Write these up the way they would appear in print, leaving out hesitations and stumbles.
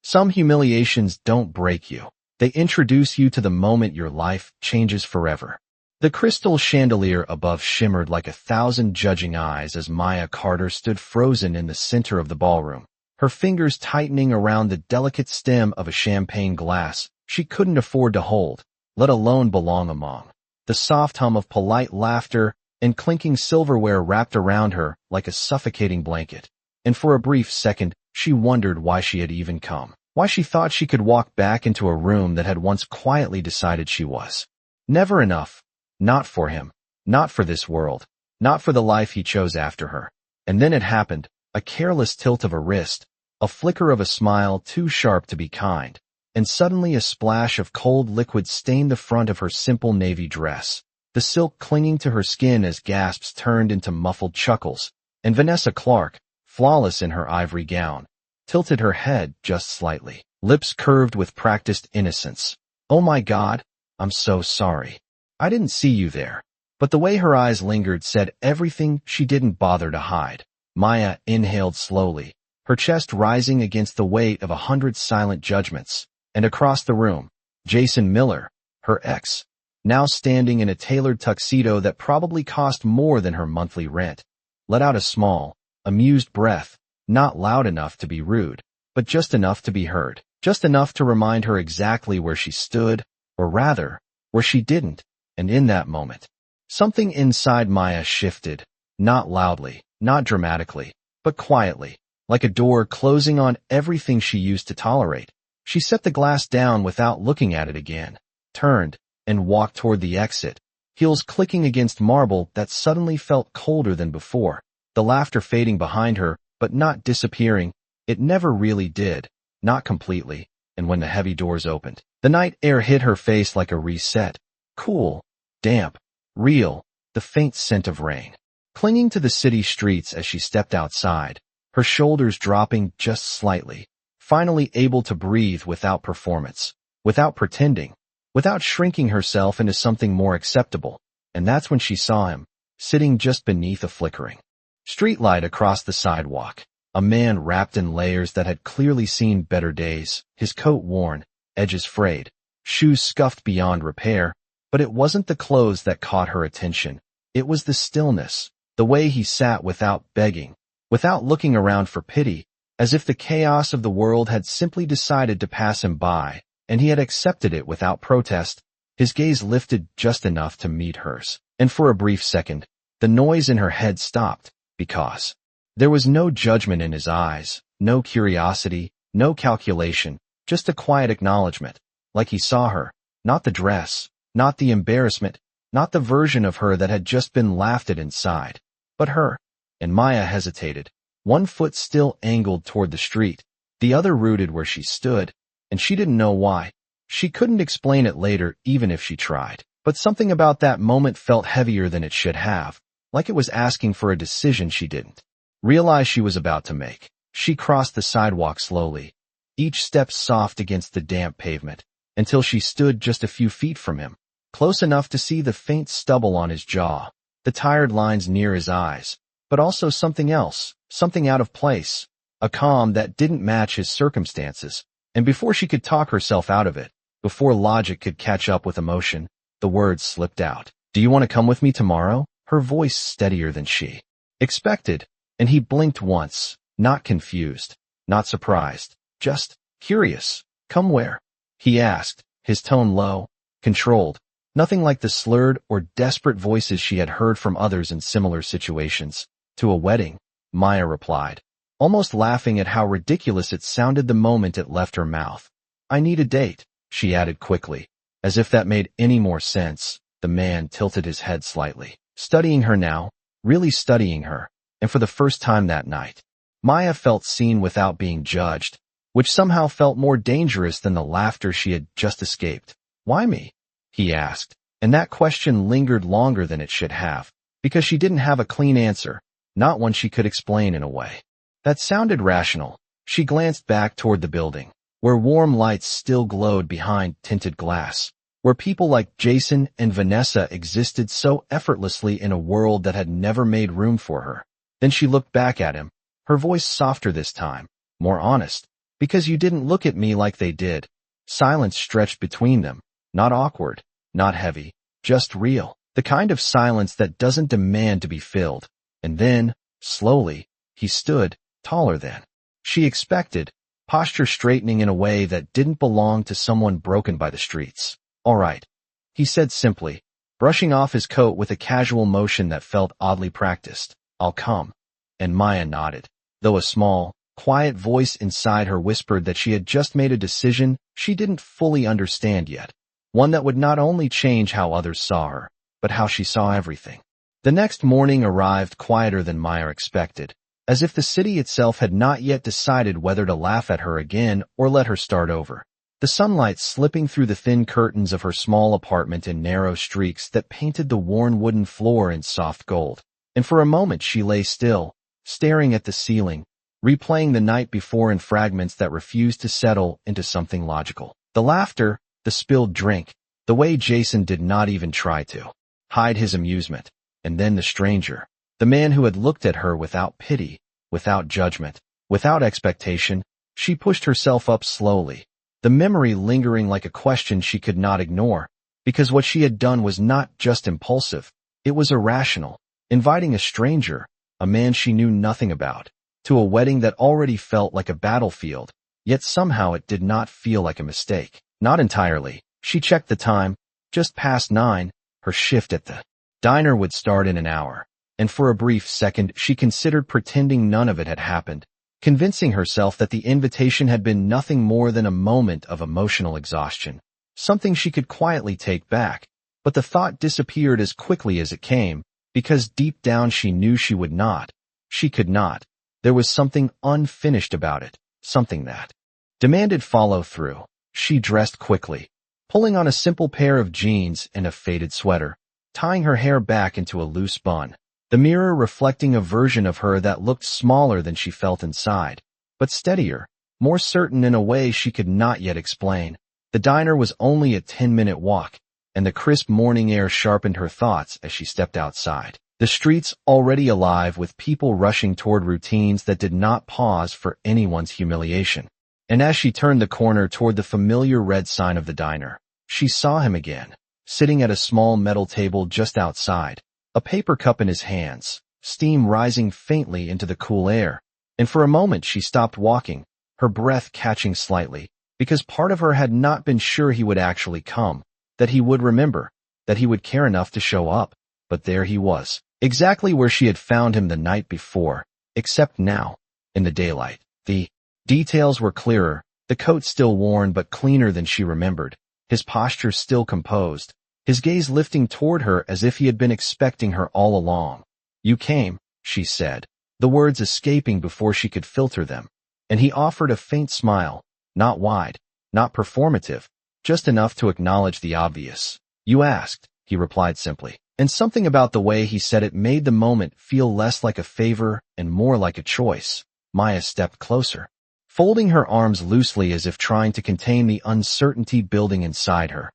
Some humiliations don't break you. They introduce you to the moment your life changes forever. The crystal chandelier above shimmered like 1,000 judging eyes as Maya Carter stood frozen in the center of the ballroom, her fingers tightening around the delicate stem of a champagne glass she couldn't afford to hold, let alone belong among. The soft hum of polite laughter and clinking silverware wrapped around her like a suffocating blanket. And for a brief second, she wondered why she had even come, why she thought she could walk back into a room that had once quietly decided she was never enough. Not for him, not for this world, not for the life he chose after her. And then it happened, a careless tilt of a wrist, a flicker of a smile too sharp to be kind, and suddenly a splash of cold liquid stained the front of her simple navy dress, the silk clinging to her skin as gasps turned into muffled chuckles, and Vanessa Clark, flawless in her ivory gown, tilted her head just slightly, lips curved with practiced innocence. "Oh my God, I'm so sorry. I didn't see you there." But the way her eyes lingered said everything she didn't bother to hide. Maya inhaled slowly, her chest rising against the weight of 100 silent judgments, and across the room, Jason Miller, her ex, now standing in a tailored tuxedo that probably cost more than her monthly rent, let out a small, amused breath, not loud enough to be rude, but just enough to be heard, just enough to remind her exactly where she stood, or rather, where she didn't. And in that moment, something inside Maya shifted, not loudly, not dramatically, but quietly, like a door closing on everything she used to tolerate. She set the glass down without looking at it again, turned, and walked toward the exit, heels clicking against marble that suddenly felt colder than before, the laughter fading behind her, but not disappearing. It never really did, not completely, and when the heavy doors opened, the night air hit her face like a reset, cool, damp, real, the faint scent of rain. Clinging to the city streets as she stepped outside, her shoulders dropping just slightly, finally able to breathe without performance, without pretending, without shrinking herself into something more acceptable. And that's when she saw him, sitting just beneath a flickering streetlight across the sidewalk, a man wrapped in layers that had clearly seen better days, his coat worn, edges frayed, shoes scuffed beyond repair. But it wasn't the clothes that caught her attention. It was the stillness, the way he sat without begging, without looking around for pity, as if the chaos of the world had simply decided to pass him by, and he had accepted it without protest. His gaze lifted just enough to meet hers, and for a brief second, the noise in her head stopped, because there was no judgment in his eyes, no curiosity, no calculation, just a quiet acknowledgement, like he saw her, not the dress, not the embarrassment, not the version of her that had just been laughed at inside, but her. And Maya hesitated, one foot still angled toward the street, the other rooted where she stood, and she didn't know why. She couldn't explain it later even if she tried, but something about that moment felt heavier than it should have, like it was asking for a decision she didn't realize she was about to make. She crossed the sidewalk slowly, each step soft against the damp pavement, until she stood just a few feet from him, close enough to see the faint stubble on his jaw, the tired lines near his eyes, but also something else, something out of place, a calm that didn't match his circumstances. And before she could talk herself out of it, before logic could catch up with emotion, the words slipped out. "Do you want to come with me tomorrow?" Her voice steadier than she expected, and he blinked once, not confused, not surprised, just curious. "Come where?" he asked, his tone low, controlled, nothing like the slurred or desperate voices she had heard from others in similar situations. "To a wedding," Maya replied, almost laughing at how ridiculous it sounded the moment it left her mouth. "I need a date," she added quickly, as if that made any more sense. The man tilted his head slightly, studying her now, really studying her, and for the first time that night, Maya felt seen without being judged, which somehow felt more dangerous than the laughter she had just escaped. "Why me?" he asked, and that question lingered longer than it should have, because she didn't have a clean answer, not one she could explain in a way that sounded rational. She glanced back toward the building, where warm lights still glowed behind tinted glass, where people like Jason and Vanessa existed so effortlessly in a world that had never made room for her. Then she looked back at him, her voice softer this time, more honest. Because you didn't look at me like they did. Silence stretched between them. Not awkward, not heavy, just real. The kind of silence that doesn't demand to be filled. And then, slowly, he stood, taller than she expected, posture straightening in a way that didn't belong to someone broken by the streets. "All right," he said simply, brushing off his coat with a casual motion that felt oddly practiced. "I'll come." And Maya nodded, though a small, quiet voice inside her whispered that she had just made a decision she didn't fully understand yet, one that would not only change how others saw her, but how she saw everything. The next morning arrived quieter than Maya expected, as if the city itself had not yet decided whether to laugh at her again or let her start over. The sunlight slipping through the thin curtains of her small apartment in narrow streaks that painted the worn wooden floor in soft gold. And for a moment she lay still, staring at the ceiling, replaying the night before in fragments that refused to settle into something logical. The laughter, the spilled drink, the way Jason did not even try to hide his amusement, and then the stranger, the man who had looked at her without pity, without judgment, without expectation. She pushed herself up slowly, the memory lingering like a question she could not ignore, because what she had done was not just impulsive, it was irrational, inviting a stranger, a man she knew nothing about, to a wedding that already felt like a battlefield, yet somehow it did not feel like a mistake. Not entirely. She checked the time, just past 9, her shift at the diner would start in an hour, and for a brief second she considered pretending none of it had happened, convincing herself that the invitation had been nothing more than a moment of emotional exhaustion, something she could quietly take back. But the thought disappeared as quickly as it came, because deep down she knew she would not. She could not. There was something unfinished about it, something that demanded follow-through. She dressed quickly, pulling on a simple pair of jeans and a faded sweater, tying her hair back into a loose bun, the mirror reflecting a version of her that looked smaller than she felt inside, but steadier, more certain in a way she could not yet explain. The diner was only a 10-minute walk, and the crisp morning air sharpened her thoughts as she stepped outside. The streets already alive with people rushing toward routines that did not pause for anyone's humiliation. And as she turned the corner toward the familiar red sign of the diner, she saw him again, sitting at a small metal table just outside, a paper cup in his hands, steam rising faintly into the cool air. And for a moment she stopped walking, her breath catching slightly, because part of her had not been sure he would actually come, that he would remember, that he would care enough to show up. But there he was, exactly where she had found him the night before, except now, in the daylight. The details were clearer, the coat still worn but cleaner than she remembered, his posture still composed, his gaze lifting toward her as if he had been expecting her all along. "You came," she said, the words escaping before she could filter them, and he offered a faint smile, not wide, not performative, just enough to acknowledge the obvious. "You asked," he replied simply, and something about the way he said it made the moment feel less like a favor and more like a choice. Maya stepped closer, folding her arms loosely as if trying to contain the uncertainty building inside her.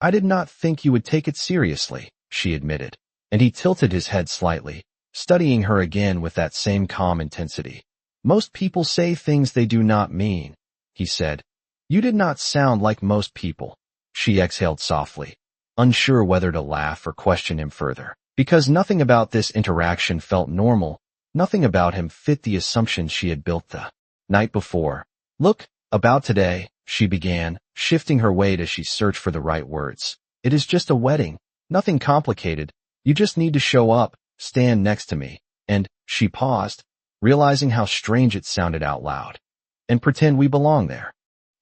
"I did not think you would take it seriously," she admitted, and he tilted his head slightly, studying her again with that same calm intensity. "Most people say things they do not mean," he said. "You did not sound like most people." She exhaled softly, unsure whether to laugh or question him further, because nothing about this interaction felt normal, nothing about him fit the assumptions she had built the night before. "Look, about today," she began, shifting her weight as she searched for the right words. "It is just a wedding, nothing complicated. You just need to show up, stand next to me, and," she paused, realizing how strange it sounded out loud, "and pretend we belong there."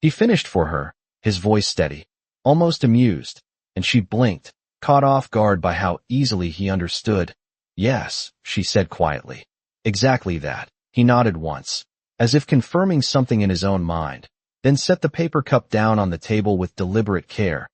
He finished for her, his voice steady, almost amused, and she blinked, caught off guard by how easily he understood. "Yes," she said quietly. "Exactly that." He nodded once, as if confirming something in his own mind, then set the paper cup down on the table with deliberate care.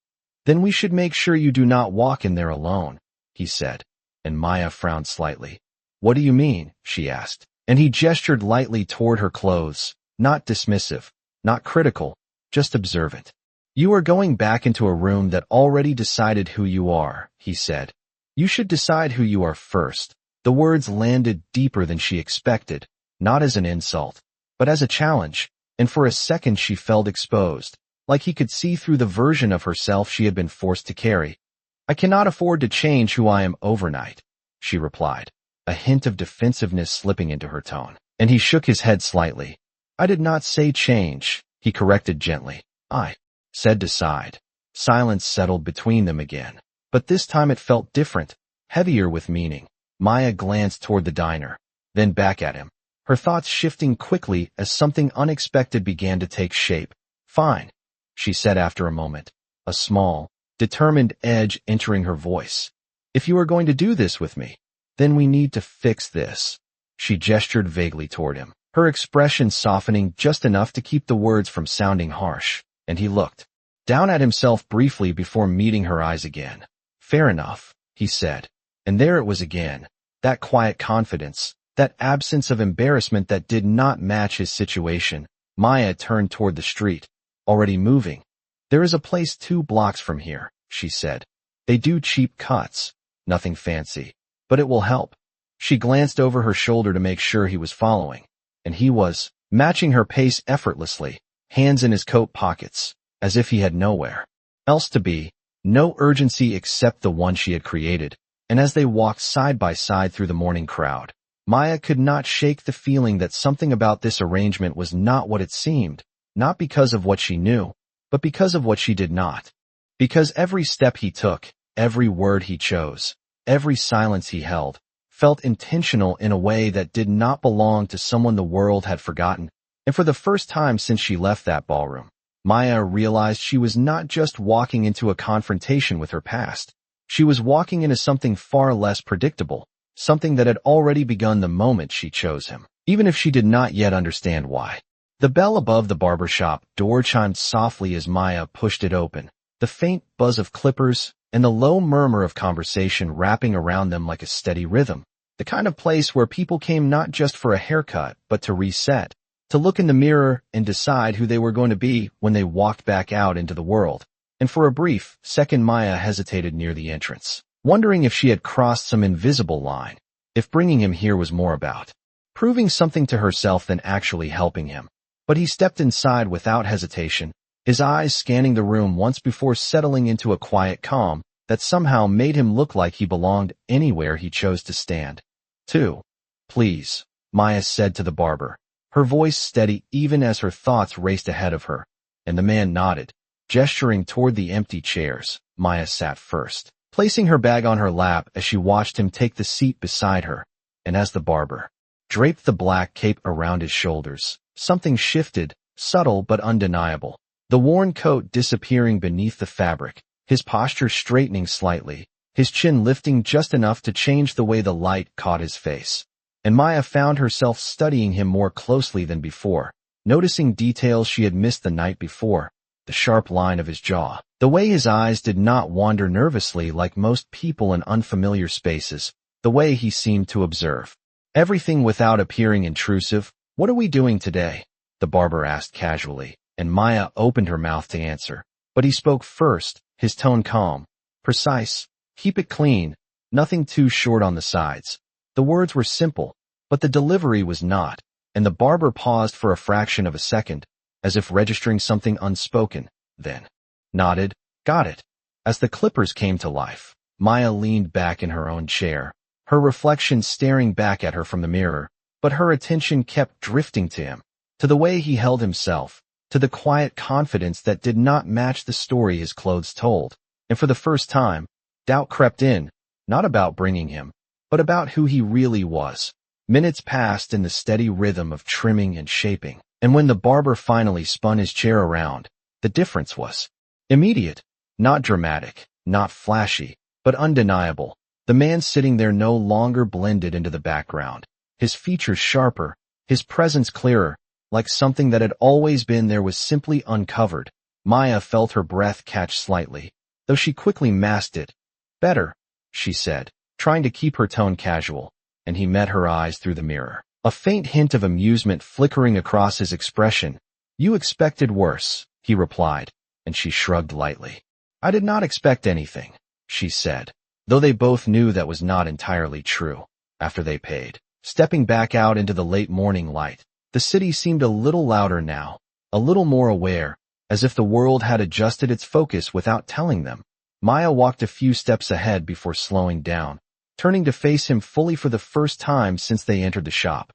"Then we should make sure you do not walk in there alone," he said, and Maya frowned slightly. "What do you mean?" she asked, and he gestured lightly toward her clothes, not dismissive, not critical, just observant. "You are going back into a room that already decided who you are," he said. "You should decide who you are first." The words landed deeper than she expected, not as an insult, but as a challenge, and for a second she felt exposed, like he could see through the version of herself she had been forced to carry. "I cannot afford to change who I am overnight," she replied, a hint of defensiveness slipping into her tone, and he shook his head slightly. "I did not say change," he corrected gently. "I said decide." Silence settled between them again, but this time it felt different, heavier with meaning. Maya glanced toward the diner, then back at him, her thoughts shifting quickly as something unexpected began to take shape. "Fine," she said after a moment, a small, determined edge entering her voice. "If you are going to do this with me, then we need to fix this." She gestured vaguely toward him, her expression softening just enough to keep the words from sounding harsh, and he looked down at himself briefly before meeting her eyes again. "Fair enough," he said, and there it was again, that quiet confidence, that absence of embarrassment that did not match his situation. Maya turned toward the street, already moving. "There is a place 2 blocks from here," she said. "They do cheap cuts, nothing fancy, but it will help." She glanced over her shoulder to make sure he was following, and he was, matching her pace effortlessly, hands in his coat pockets, as if he had nowhere else to be, no urgency except the one she had created. And as they walked side by side through the morning crowd, Maya could not shake the feeling that something about this arrangement was not what it seemed, not because of what she knew, but because of what she did not. Because every step he took, every word he chose, every silence he held, felt intentional in a way that did not belong to someone the world had forgotten. And for the first time since she left that ballroom, Maya realized she was not just walking into a confrontation with her past. She was walking into something far less predictable, something that had already begun the moment she chose him, even if she did not yet understand why. The bell above the barbershop door chimed softly as Maya pushed it open, the faint buzz of clippers and the low murmur of conversation wrapping around them like a steady rhythm. The kind of place where people came not just for a haircut, but to reset, to look in the mirror and decide who they were going to be when they walked back out into the world. And for a brief second Maya hesitated near the entrance, wondering if she had crossed some invisible line, if bringing him here was more about proving something to herself than actually helping him. But he stepped inside without hesitation, his eyes scanning the room once before settling into a quiet calm that somehow made him look like he belonged anywhere he chose to stand. "2, please," Maya said to the barber, her voice steady even as her thoughts raced ahead of her, and the man nodded, gesturing toward the empty chairs. Maya sat first, placing her bag on her lap as she watched him take the seat beside her, and as the barber draped the black cape around his shoulders, something shifted, subtle but undeniable, the worn coat disappearing beneath the fabric, his posture straightening slightly, his chin lifting just enough to change the way the light caught his face. And Maya found herself studying him more closely than before, noticing details she had missed the night before, the sharp line of his jaw, the way his eyes did not wander nervously like most people in unfamiliar spaces, the way he seemed to observe everything without appearing intrusive. "What are we doing today?" the barber asked casually, and Maya opened her mouth to answer. But he spoke first, his tone calm, precise. "Keep it clean, nothing too short on the sides." The words were simple, but the delivery was not, and the barber paused for a fraction of a second, as if registering something unspoken, then nodded. "Got it." As the clippers came to life, Maya leaned back in her own chair, her reflection staring back at her from the mirror, but her attention kept drifting to him, to the way he held himself, to the quiet confidence that did not match the story his clothes told. And for the first time, doubt crept in, not about bringing him, but about who he really was. Minutes passed in the steady rhythm of trimming and shaping, and when the barber finally spun his chair around, the difference was immediate, not dramatic, not flashy, but undeniable. The man sitting there no longer blended into the background, his features sharper, his presence clearer, like something that had always been there was simply uncovered. Maya felt her breath catch slightly, though she quickly masked it. "Better," she said, trying to keep her tone casual, and he met her eyes through the mirror, a faint hint of amusement flickering across his expression. "You expected worse," he replied, and she shrugged lightly. "I did not expect anything," she said, though they both knew that was not entirely true. After they paid, stepping back out into the late morning light, the city seemed a little louder now, a little more aware, as if the world had adjusted its focus without telling them. Maya walked a few steps ahead before slowing down, turning to face him fully for the first time since they entered the shop.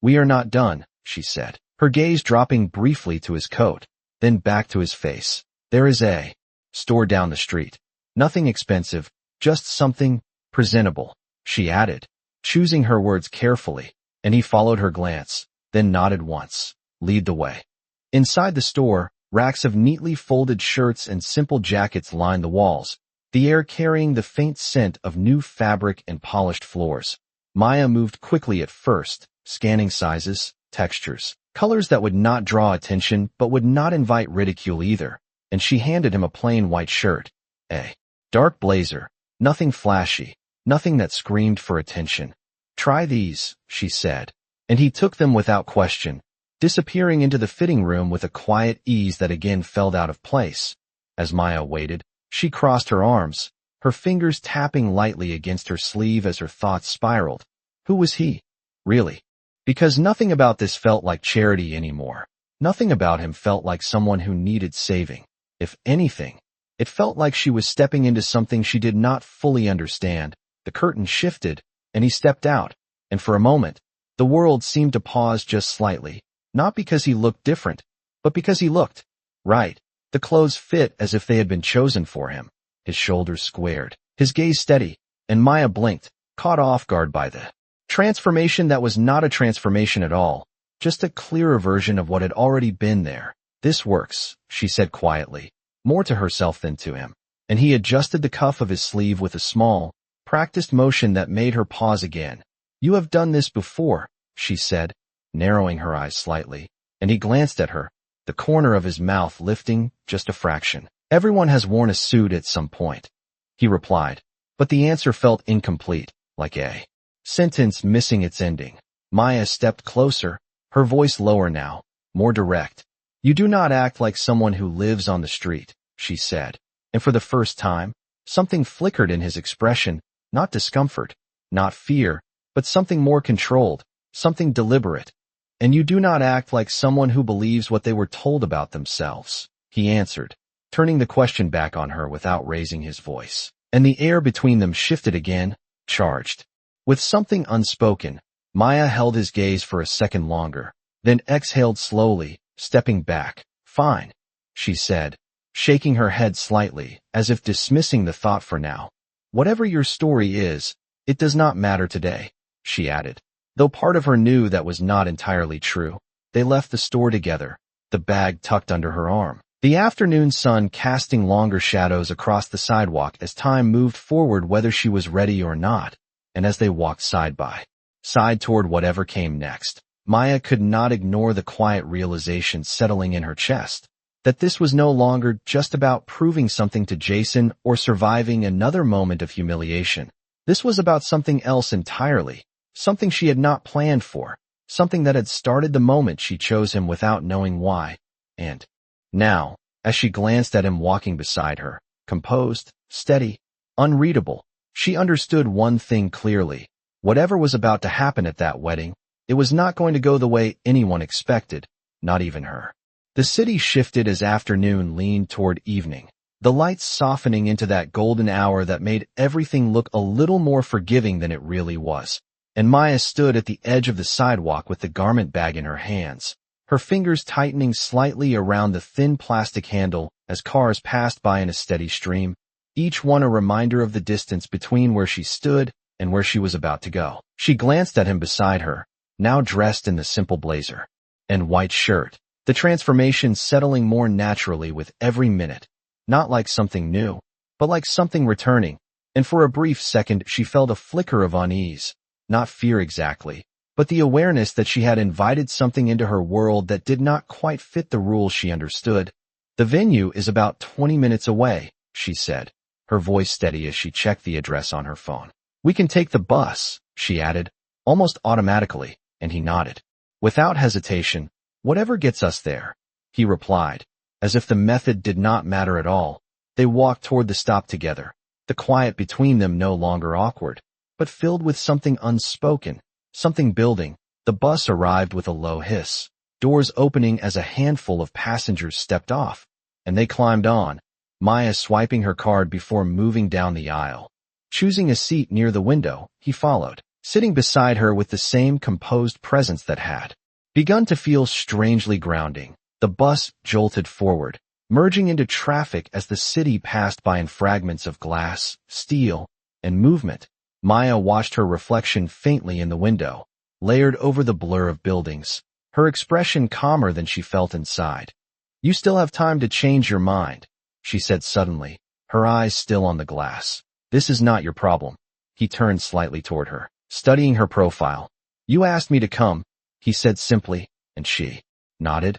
"We are not done," she said, her gaze dropping briefly to his coat, then back to his face. "There is a store down the street. Nothing expensive, just something presentable," she added, choosing her words carefully, and he followed her glance, then nodded once. "Lead the way." Inside the store, racks of neatly folded shirts and simple jackets lined the walls, the air carrying the faint scent of new fabric and polished floors. Maya moved quickly at first, scanning sizes, textures, colors that would not draw attention but would not invite ridicule either, and she handed him a plain white shirt. A dark blazer, nothing flashy, nothing that screamed for attention. "Try these," she said, and he took them without question, disappearing into the fitting room with a quiet ease that again felt out of place. As Maya waited, she crossed her arms, her fingers tapping lightly against her sleeve as her thoughts spiraled. Who was he, really? Because nothing about this felt like charity anymore. Nothing about him felt like someone who needed saving. If anything, it felt like she was stepping into something she did not fully understand. The curtain shifted, and he stepped out, and for a moment, the world seemed to pause just slightly, not because he looked different, but because he looked right. The clothes fit as if they had been chosen for him, his shoulders squared, his gaze steady, and Maya blinked, caught off guard by the transformation that was not a transformation at all, just a clearer version of what had already been there. "This works," she said quietly, more to herself than to him, and he adjusted the cuff of his sleeve with a small, practiced motion that made her pause again. "You have done this before," she said, narrowing her eyes slightly, and he glanced at her, the corner of his mouth lifting just a fraction. "Everyone has worn a suit at some point," he replied, but the answer felt incomplete, like a sentence missing its ending. Maya stepped closer, her voice lower now, more direct. "You do not act like someone who lives on the street," she said, and for the first time, something flickered in his expression, not discomfort, not fear, but something more controlled, something deliberate. "And you do not act like someone who believes what they were told about themselves," he answered, turning the question back on her without raising his voice. And the air between them shifted again, charged with something unspoken. Maya held his gaze for a second longer, then exhaled slowly, stepping back. "Fine," she said, shaking her head slightly, as if dismissing the thought for now. "Whatever your story is, it does not matter today," she added, though part of her knew that was not entirely true. They left the store together, the bag tucked under her arm, the afternoon sun casting longer shadows across the sidewalk as time moved forward whether she was ready or not, and as they walked side by side toward whatever came next, Maya could not ignore the quiet realization settling in her chest, that this was no longer just about proving something to Jason or surviving another moment of humiliation. This was about something else entirely, something she had not planned for, something that had started the moment she chose him without knowing why. And now, as she glanced at him walking beside her, composed, steady, unreadable, she understood one thing clearly. Whatever was about to happen at that wedding, it was not going to go the way anyone expected, not even her. The city shifted as afternoon leaned toward evening, the lights softening into that golden hour that made everything look a little more forgiving than it really was. And Maya stood at the edge of the sidewalk with the garment bag in her hands, her fingers tightening slightly around the thin plastic handle as cars passed by in a steady stream, each one a reminder of the distance between where she stood and where she was about to go. She glanced at him beside her, now dressed in the simple blazer and white shirt, the transformation settling more naturally with every minute, not like something new, but like something returning, and for a brief second she felt a flicker of unease, not fear exactly, but the awareness that she had invited something into her world that did not quite fit the rules she understood. "The venue is about 20 minutes away," she said, her voice steady as she checked the address on her phone. "We can take the bus," she added, almost automatically, and he nodded. "Without hesitation, whatever gets us there," he replied, as if the method did not matter at all. They walked toward the stop together, the quiet between them no longer awkward, but filled with something unspoken, something building. The bus arrived with a low hiss, doors opening as a handful of passengers stepped off, and they climbed on, Maya swiping her card before moving down the aisle. Choosing a seat near the window, he followed, sitting beside her with the same composed presence that had begun to feel strangely grounding. The bus jolted forward, merging into traffic as the city passed by in fragments of glass, steel, and movement. Maya watched her reflection faintly in the window, layered over the blur of buildings, her expression calmer than she felt inside. "You still have time to change your mind," she said suddenly, her eyes still on the glass. "This is not your problem." He turned slightly toward her, studying her profile. "You asked me to come," he said simply, and she nodded.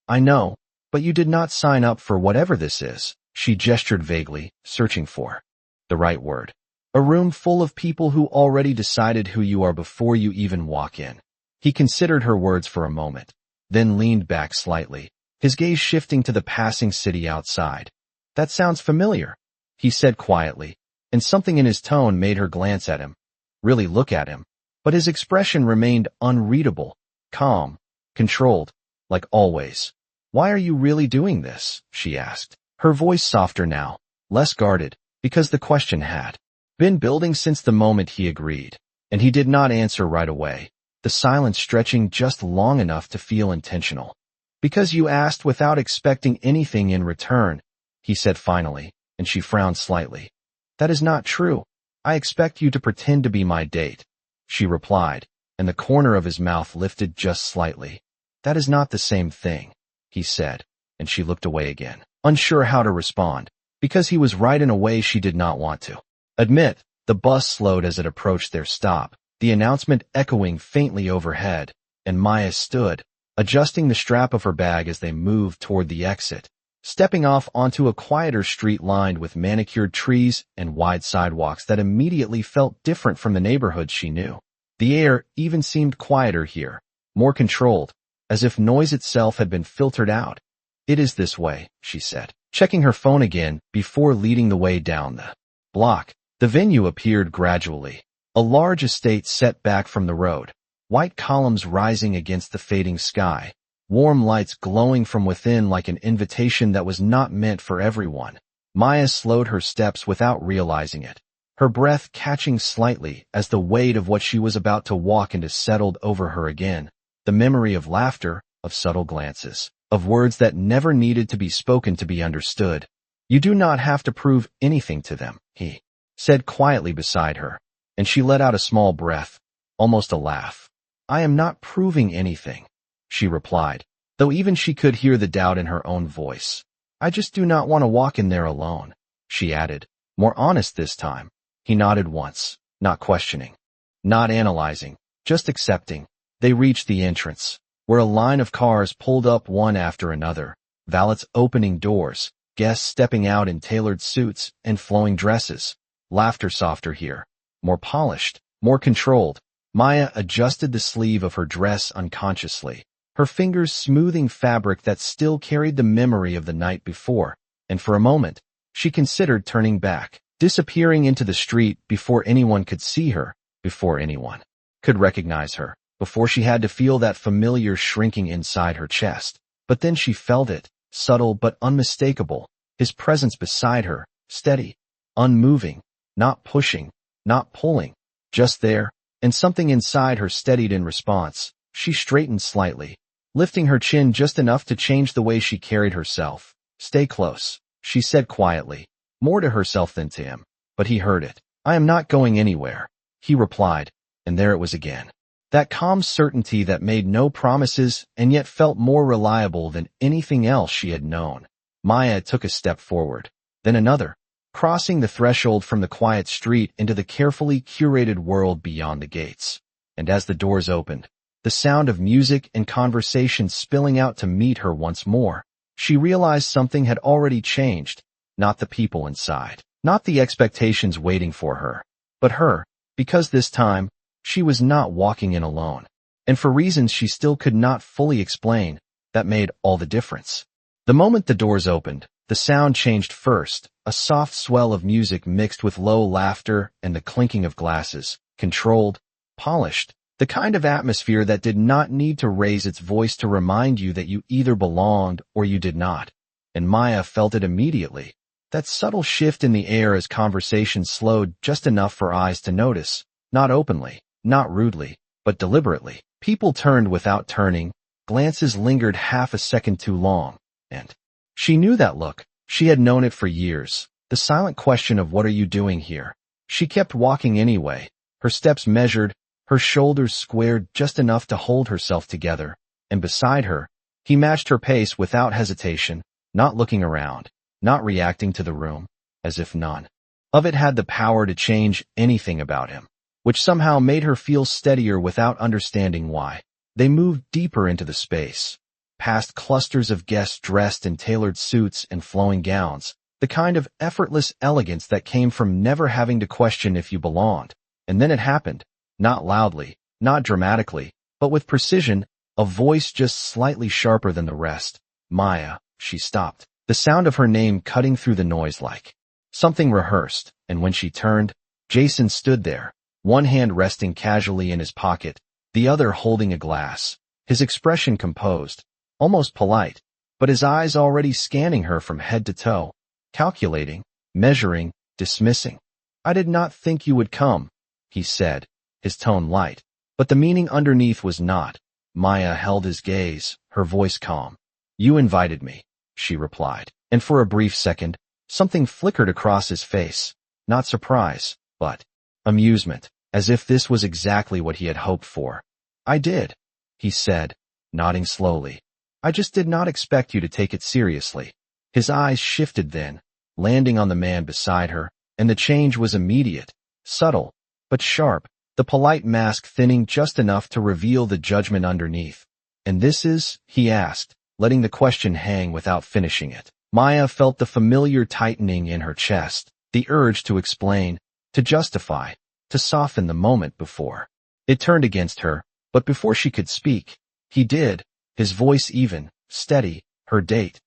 "I know, but you did not sign up for whatever this is." She gestured vaguely, searching for the right word. "A room full of people who already decided who you are before you even walk in." He considered her words for a moment, then leaned back slightly, his gaze shifting to the passing city outside. "That sounds familiar," he said quietly, and something in his tone made her glance at him, really look at him. But his expression remained unreadable, calm, controlled, like always. "Why are you really doing this?" she asked, her voice softer now, less guarded, because the question had been building since the moment he agreed, and he did not answer right away, the silence stretching just long enough to feel intentional. "Because you asked without expecting anything in return," he said finally, and she frowned slightly. "That is not true. I expect you to pretend to be my date," she replied, and the corner of his mouth lifted just slightly. "That is not the same thing," he said, and she looked away again, unsure how to respond, because he was right in a way she did not want to admit. The bus slowed as it approached their stop, the announcement echoing faintly overhead, and Maya stood, adjusting the strap of her bag as they moved toward the exit, stepping off onto a quieter street lined with manicured trees and wide sidewalks that immediately felt different from the neighborhood she knew. The air even seemed quieter here, more controlled, as if noise itself had been filtered out. "It is this way," she said, checking her phone again before leading the way down the block. The venue appeared gradually, a large estate set back from the road, white columns rising against the fading sky, warm lights glowing from within like an invitation that was not meant for everyone. Maya slowed her steps without realizing it, her breath catching slightly as the weight of what she was about to walk into settled over her again, the memory of laughter, of subtle glances, of words that never needed to be spoken to be understood. "You do not have to prove anything to them," he said quietly beside her, and she let out a small breath, almost a laugh. "I am not proving anything," she replied, though even she could hear the doubt in her own voice. "I just do not want to walk in there alone," she added, more honest this time. He nodded once, not questioning, not analyzing, just accepting. They reached the entrance, where a line of cars pulled up one after another, valets opening doors, guests stepping out in tailored suits and flowing dresses. Laughter softer here, more polished, more controlled. Maya adjusted the sleeve of her dress unconsciously, her fingers smoothing fabric that still carried the memory of the night before, and for a moment, she considered turning back, disappearing into the street before anyone could see her, before anyone could recognize her, before she had to feel that familiar shrinking inside her chest. But then she felt it, subtle but unmistakable, his presence beside her, steady, unmoving, not pushing, not pulling, just there, and something inside her steadied in response. She straightened slightly, lifting her chin just enough to change the way she carried herself. "Stay close," she said quietly, more to herself than to him, but he heard it. "I am not going anywhere," he replied, and there it was again. That calm certainty that made no promises and yet felt more reliable than anything else she had known. Maya took a step forward, then another, crossing the threshold from the quiet street into the carefully curated world beyond the gates. And as the doors opened, the sound of music and conversation spilling out to meet her once more, she realized something had already changed, not the people inside, not the expectations waiting for her, but her, because this time, she was not walking in alone. And for reasons she still could not fully explain, that made all the difference. The moment the doors opened, the sound changed first, a soft swell of music mixed with low laughter and the clinking of glasses, controlled, polished. The kind of atmosphere that did not need to raise its voice to remind you that you either belonged or you did not. And Maya felt it immediately. That subtle shift in the air as conversation slowed just enough for eyes to notice, not openly, not rudely, but deliberately. People turned without turning, glances lingered half a second too long, and she knew that look. She had known it for years. The silent question of what are you doing here? She kept walking anyway, her steps measured, her shoulders squared just enough to hold herself together, and beside her, he matched her pace without hesitation, not looking around, not reacting to the room, as if none of it had the power to change anything about him, which somehow made her feel steadier without understanding why. They moved deeper into the space, past clusters of guests dressed in tailored suits and flowing gowns, the kind of effortless elegance that came from never having to question if you belonged. And then it happened, not loudly, not dramatically, but with precision, a voice just slightly sharper than the rest. Maya, she stopped, the sound of her name cutting through the noise like something rehearsed, and when she turned, Jason stood there, one hand resting casually in his pocket, the other holding a glass, his expression composed, almost polite, but his eyes already scanning her from head to toe, calculating, measuring, dismissing. I did not think you would come, he said, his tone light, but the meaning underneath was not. Maya held his gaze, her voice calm. You invited me, she replied, and for a brief second, something flickered across his face, not surprise, but amusement, as if this was exactly what he had hoped for. I did, he said, nodding slowly. I just did not expect you to take it seriously. His eyes shifted then, landing on the man beside her, and the change was immediate, subtle, but sharp, the polite mask thinning just enough to reveal the judgment underneath. And this is, he asked, letting the question hang without finishing it. Maya felt the familiar tightening in her chest, the urge to explain, to justify, to soften the moment before. It turned against her, but before she could speak, he did, his voice even, steady, her date.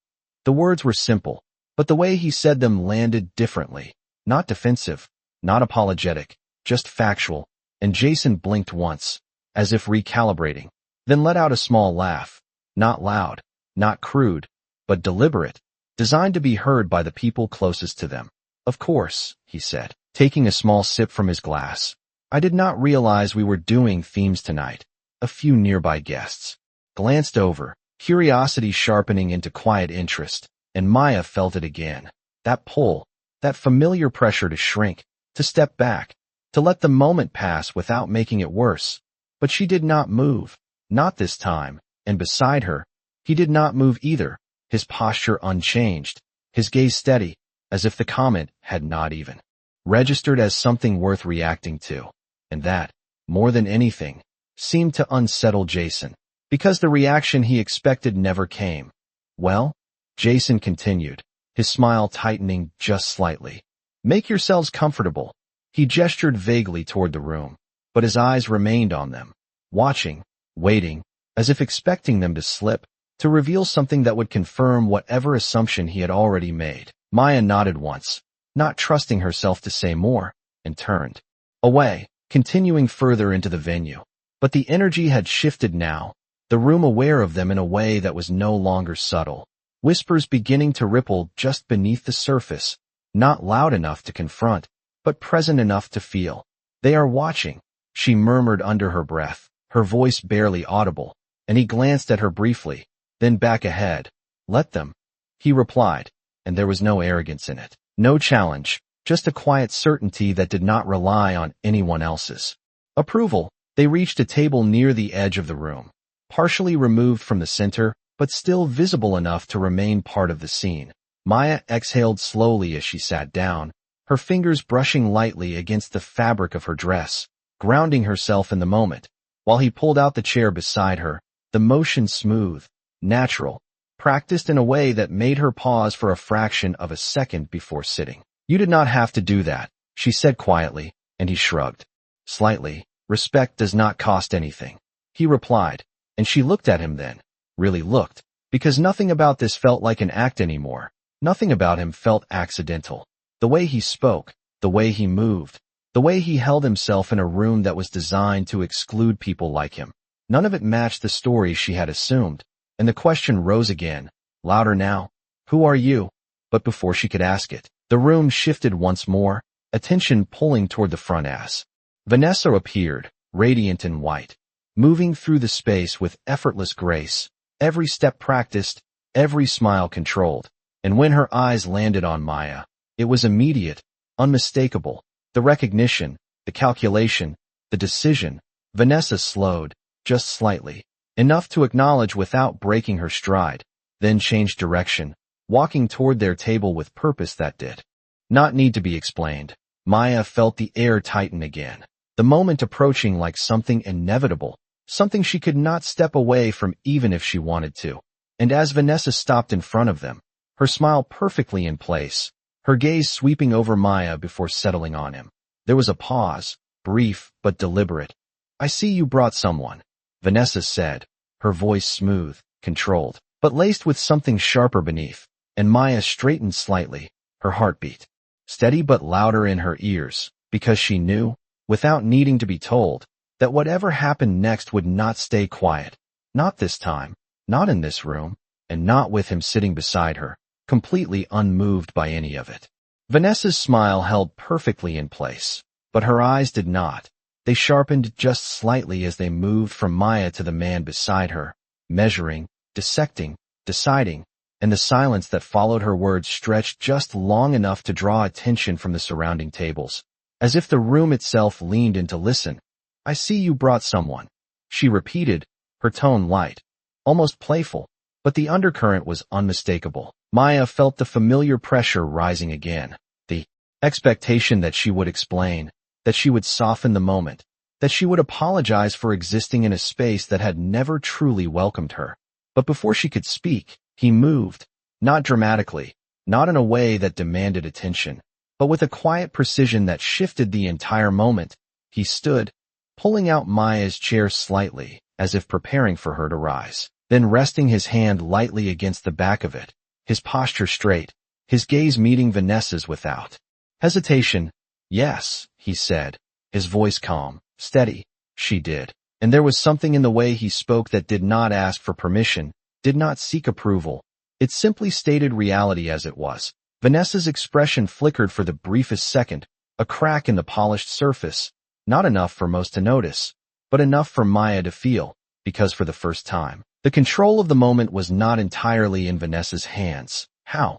The words were simple, but the way he said them landed differently, not defensive, not apologetic, just factual, and Jason blinked once, as if recalibrating, then let out a small laugh, not loud, not crude, but deliberate, designed to be heard by the people closest to them. Of course, he said, taking a small sip from his glass. I did not realize we were doing themes tonight. A few nearby guests glanced over, curiosity sharpening into quiet interest, and Maya felt it again. That pull, that familiar pressure to shrink, to step back, to let the moment pass without making it worse. But she did not move, not this time, and beside her, he did not move either, his posture unchanged, his gaze steady, as if the comment had not even registered as something worth reacting to. And that, more than anything, seemed to unsettle Jason, because the reaction he expected never came. Well, Jason continued, his smile tightening just slightly. Make yourselves comfortable. He gestured vaguely toward the room, but his eyes remained on them, watching, waiting, as if expecting them to slip, to reveal something that would confirm whatever assumption he had already made. Maya nodded once, not trusting herself to say more, and turned away, continuing further into the venue. But the energy had shifted now, the room aware of them in a way that was no longer subtle, whispers beginning to ripple just beneath the surface, not loud enough to confront, but present enough to feel. They are watching, she murmured under her breath, her voice barely audible, and he glanced at her briefly, then back ahead. Let them, he replied, and there was no arrogance in it, no challenge, just a quiet certainty that did not rely on anyone else's approval. They reached a table near the edge of the room, partially removed from the center, but still visible enough to remain part of the scene. Maya exhaled slowly as she sat down, her fingers brushing lightly against the fabric of her dress, grounding herself in the moment, while he pulled out the chair beside her, the motion smooth, natural, practiced in a way that made her pause for a fraction of a second before sitting. You did not have to do that, she said quietly, and he shrugged. Slightly. Respect does not cost anything, he replied, and she looked at him then, really looked, because nothing about this felt like an act anymore. Nothing about him felt accidental. The way he spoke, the way he moved, The way he held himself in a room that was designed to exclude people like him. None of it matched the story she had assumed, and the question rose again, louder now. Who are you? But before she could ask it, the room shifted once more, attention pulling toward the front as Vanessa appeared, radiant in white, moving through the space with effortless grace, every step practiced, every smile controlled. And when her eyes landed on Maya, it was immediate, unmistakable. The recognition, the calculation, the decision. Vanessa slowed, just slightly, enough to acknowledge without breaking her stride, then changed direction, walking toward their table with purpose that did not need to be explained. Maya felt the air tighten again, the moment approaching like something inevitable, something she could not step away from even if she wanted to. And as Vanessa stopped in front of them, her smile perfectly in place, her gaze sweeping over Maya before settling on him, there was a pause, brief but deliberate. I see you brought someone, Vanessa said, her voice smooth, controlled, but laced with something sharper beneath, and Maya straightened slightly, her heartbeat steady but louder in her ears, because she knew, without needing to be told, that whatever happened next would not stay quiet. Not this time, not in this room, and not with him sitting beside her, completely unmoved by any of it. Vanessa's smile held perfectly in place, but her eyes did not. They sharpened just slightly as they moved from Maya to the man beside her, measuring, dissecting, deciding, and the silence that followed her words stretched just long enough to draw attention from the surrounding tables, as if the room itself leaned in to listen. I see you brought someone, she repeated, her tone light, almost playful, but the undercurrent was unmistakable. Maya felt the familiar pressure rising again, the expectation that she would explain, that she would soften the moment, that she would apologize for existing in a space that had never truly welcomed her. But before she could speak, he moved, not dramatically, not in a way that demanded attention, but with a quiet precision that shifted the entire moment. He stood, pulling out Maya's chair slightly, as if preparing for her to rise, then resting his hand lightly against the back of it, his posture straight, his gaze meeting Vanessa's without hesitation. Yes, he said, his voice calm, steady. She did. And there was something in the way he spoke that did not ask for permission, did not seek approval. It simply stated reality as it was. Vanessa's expression flickered for the briefest second, a crack in the polished surface, not enough for most to notice, but enough for Maya to feel, because for the first time, the control of the moment was not entirely in Vanessa's hands. How?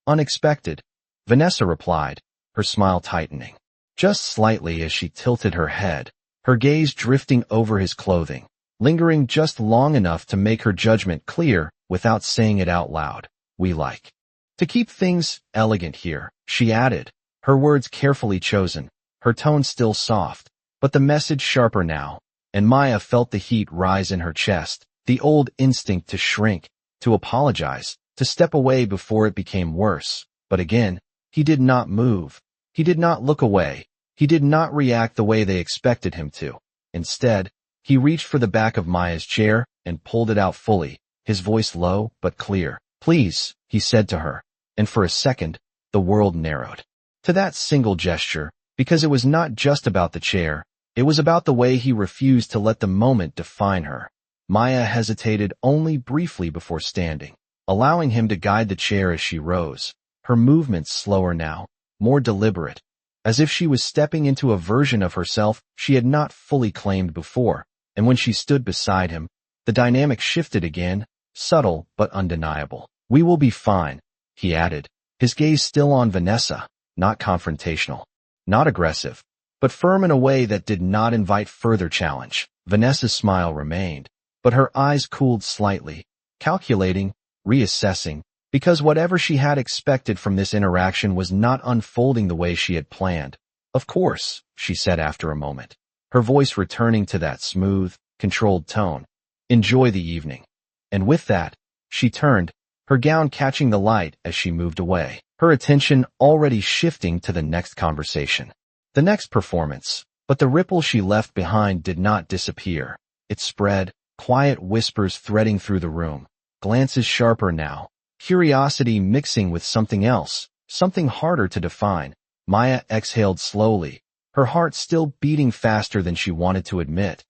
Unexpected, Vanessa replied, her smile tightening, just slightly as she tilted her head, her gaze drifting over his clothing, lingering just long enough to make her judgment clear without saying it out loud. We like to keep things elegant here, she added, her words carefully chosen, her tone still soft, but the message sharper now, and Maya felt the heat rise in her chest, the old instinct to shrink, to apologize, to step away before it became worse. But again, he did not move. He did not look away. He did not react the way they expected him to. Instead, he reached for the back of Maya's chair and pulled it out fully, his voice low but clear. Please, he said to her, and for a second, the world narrowed to that single gesture, because it was not just about the chair, it was about the way he refused to let the moment define her. Maya hesitated only briefly before standing, allowing him to guide the chair as she rose, her movements slower now, more deliberate, as if she was stepping into a version of herself she had not fully claimed before. And when she stood beside him, the dynamic shifted again, subtle but undeniable. We will be fine, he added, his gaze still on Vanessa, not confrontational, not aggressive, but firm in a way that did not invite further challenge. Vanessa's smile remained, but her eyes cooled slightly, calculating, reassessing, because whatever she had expected from this interaction was not unfolding the way she had planned. Of course, she said after a moment, her voice returning to that smooth, controlled tone. Enjoy the evening. And with that, she turned, her gown catching the light as she moved away, her attention already shifting to the next conversation, the next performance. But the ripple she left behind did not disappear. It spread, quiet whispers threading through the room, glances sharper now, curiosity mixing with something else, something harder to define. Maya exhaled slowly, her heart still beating faster than she wanted to admit.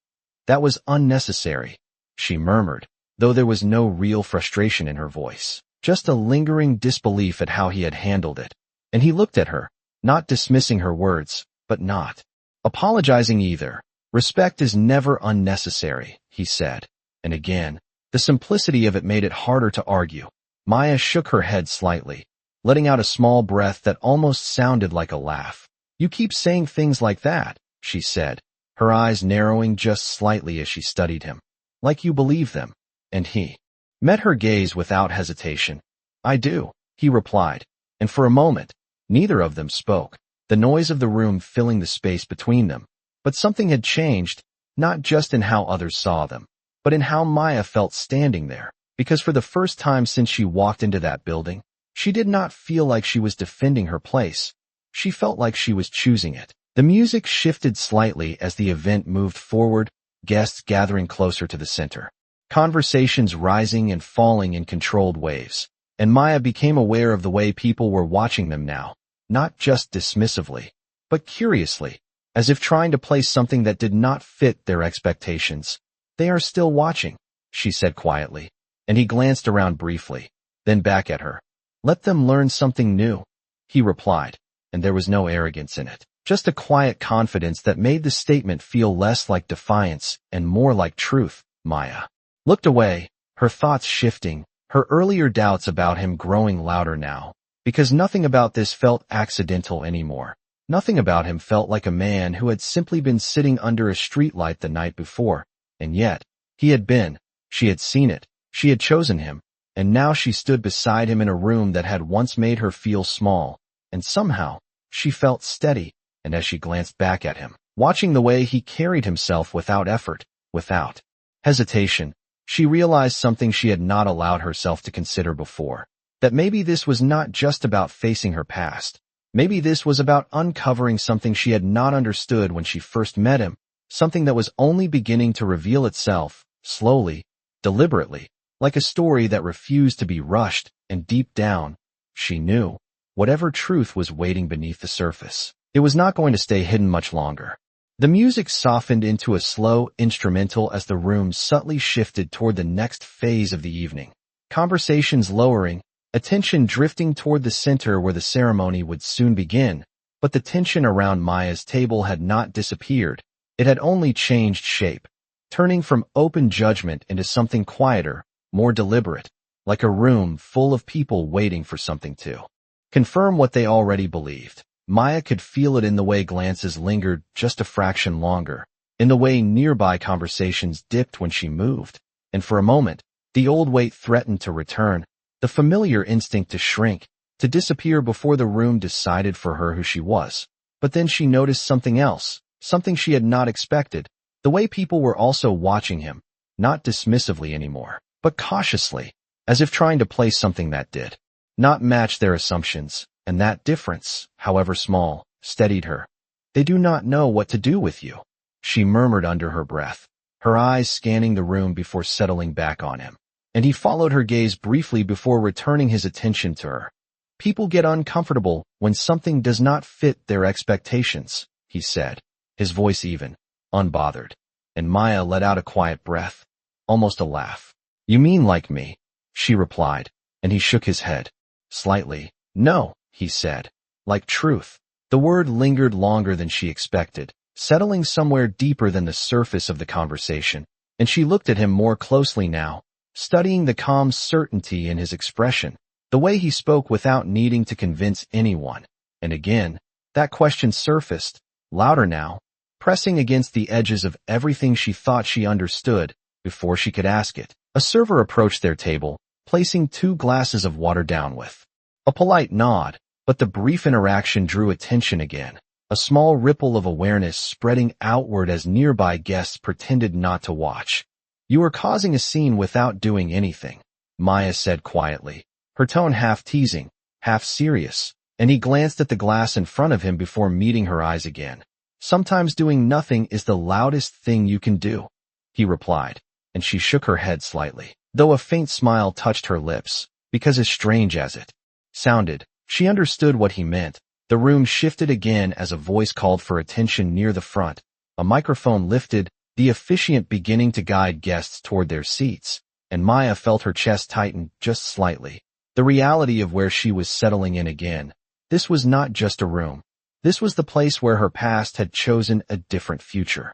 That was unnecessary, she murmured, though there was no real frustration in her voice, just a lingering disbelief at how he had handled it. And he looked at her, not dismissing her words, but not apologizing either. Respect is never unnecessary, he said. And again, the simplicity of it made it harder to argue. Maya shook her head slightly, letting out a small breath that almost sounded like a laugh. You keep saying things like that, she said, her eyes narrowing just slightly as she studied him. Like you believe them. And he met her gaze without hesitation. I do, he replied, and for a moment, neither of them spoke, the noise of the room filling the space between them. But something had changed, not just in how others saw them, but in how Maya felt standing there, because for the first time since she walked into that building, she did not feel like she was defending her place. She felt like she was choosing it. The music shifted slightly as the event moved forward, guests gathering closer to the center, conversations rising and falling in controlled waves, and Maya became aware of the way people were watching them now, not just dismissively, but curiously, as if trying to place something that did not fit their expectations. They are still watching, she said quietly, and he glanced around briefly, then back at her. Let them learn something new, he replied, and there was no arrogance in it, just a quiet confidence that made the statement feel less like defiance and more like truth. Maya looked away, her thoughts shifting, her earlier doubts about him growing louder now, because nothing about this felt accidental anymore. Nothing about him felt like a man who had simply been sitting under a streetlight the night before, and yet, he had been. She had seen it, she had chosen him, and now she stood beside him in a room that had once made her feel small, and somehow, she felt steady, and as she glanced back at him, watching the way he carried himself without effort, without hesitation, she realized something she had not allowed herself to consider before, that maybe this was not just about facing her past. Maybe this was about uncovering something she had not understood when she first met him, something that was only beginning to reveal itself, slowly, deliberately, like a story that refused to be rushed, and deep down, she knew, whatever truth was waiting beneath the surface, it was not going to stay hidden much longer. The music softened into a slow instrumental as the room subtly shifted toward the next phase of the evening. Conversations lowering, attention drifting toward the center where the ceremony would soon begin, but the tension around Maya's table had not disappeared. It had only changed shape, turning from open judgment into something quieter, more deliberate, like a room full of people waiting for something to confirm what they already believed. Maya could feel it in the way glances lingered just a fraction longer, in the way nearby conversations dipped when she moved, and for a moment, the old weight threatened to return, the familiar instinct to shrink, to disappear before the room decided for her who she was. But then she noticed something else, something she had not expected, the way people were also watching him, not dismissively anymore, but cautiously, as if trying to place something that did not match their assumptions, and that difference, however small, steadied her. They do not know what to do with you, she murmured under her breath, her eyes scanning the room before settling back on him. And he followed her gaze briefly before returning his attention to her. People get uncomfortable when something does not fit their expectations, he said, his voice even, unbothered. And Maya let out a quiet breath, almost a laugh. You mean like me? She replied, and he shook his head. Slightly. No, he said. Like truth. The word lingered longer than she expected, settling somewhere deeper than the surface of the conversation, and she looked at him more closely now, studying the calm certainty in his expression, the way he spoke without needing to convince anyone. And again, that question surfaced, louder now, pressing against the edges of everything she thought she understood before she could ask it. A server approached their table, placing 2 glasses of water down with a polite nod, but the brief interaction drew attention again, a small ripple of awareness spreading outward as nearby guests pretended not to watch. You are causing a scene without doing anything, Maya said quietly, her tone half teasing, half serious, and he glanced at the glass in front of him before meeting her eyes again. Sometimes doing nothing is the loudest thing you can do, he replied, and she shook her head slightly, though a faint smile touched her lips, because as strange as it sounded, she understood what he meant. The room shifted again as a voice called for attention near the front. A microphone lifted, the officiant beginning to guide guests toward their seats, and Maya felt her chest tighten just slightly. The reality of where she was settling in again. This was not just a room. This was the place where her past had chosen a different future.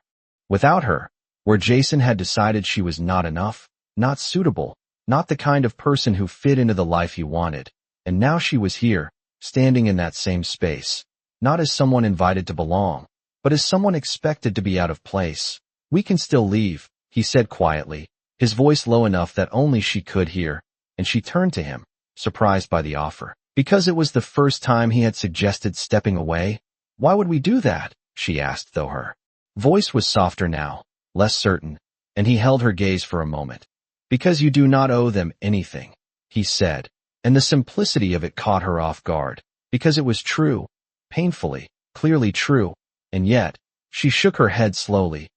Without her, where Jason had decided she was not enough, not suitable, not the kind of person who fit into the life he wanted. And now she was here, standing in that same space, not as someone invited to belong, but as someone expected to be out of place. "We can still leave," he said quietly, his voice low enough that only she could hear, and she turned to him, surprised by the offer. Because it was the first time he had suggested stepping away. "Why would we do that?" she asked, though her voice was softer now, less certain, and he held her gaze for a moment. "Because you do not owe them anything," he said, and the simplicity of it caught her off guard. Because it was true, painfully, clearly true, and yet, she shook her head slowly.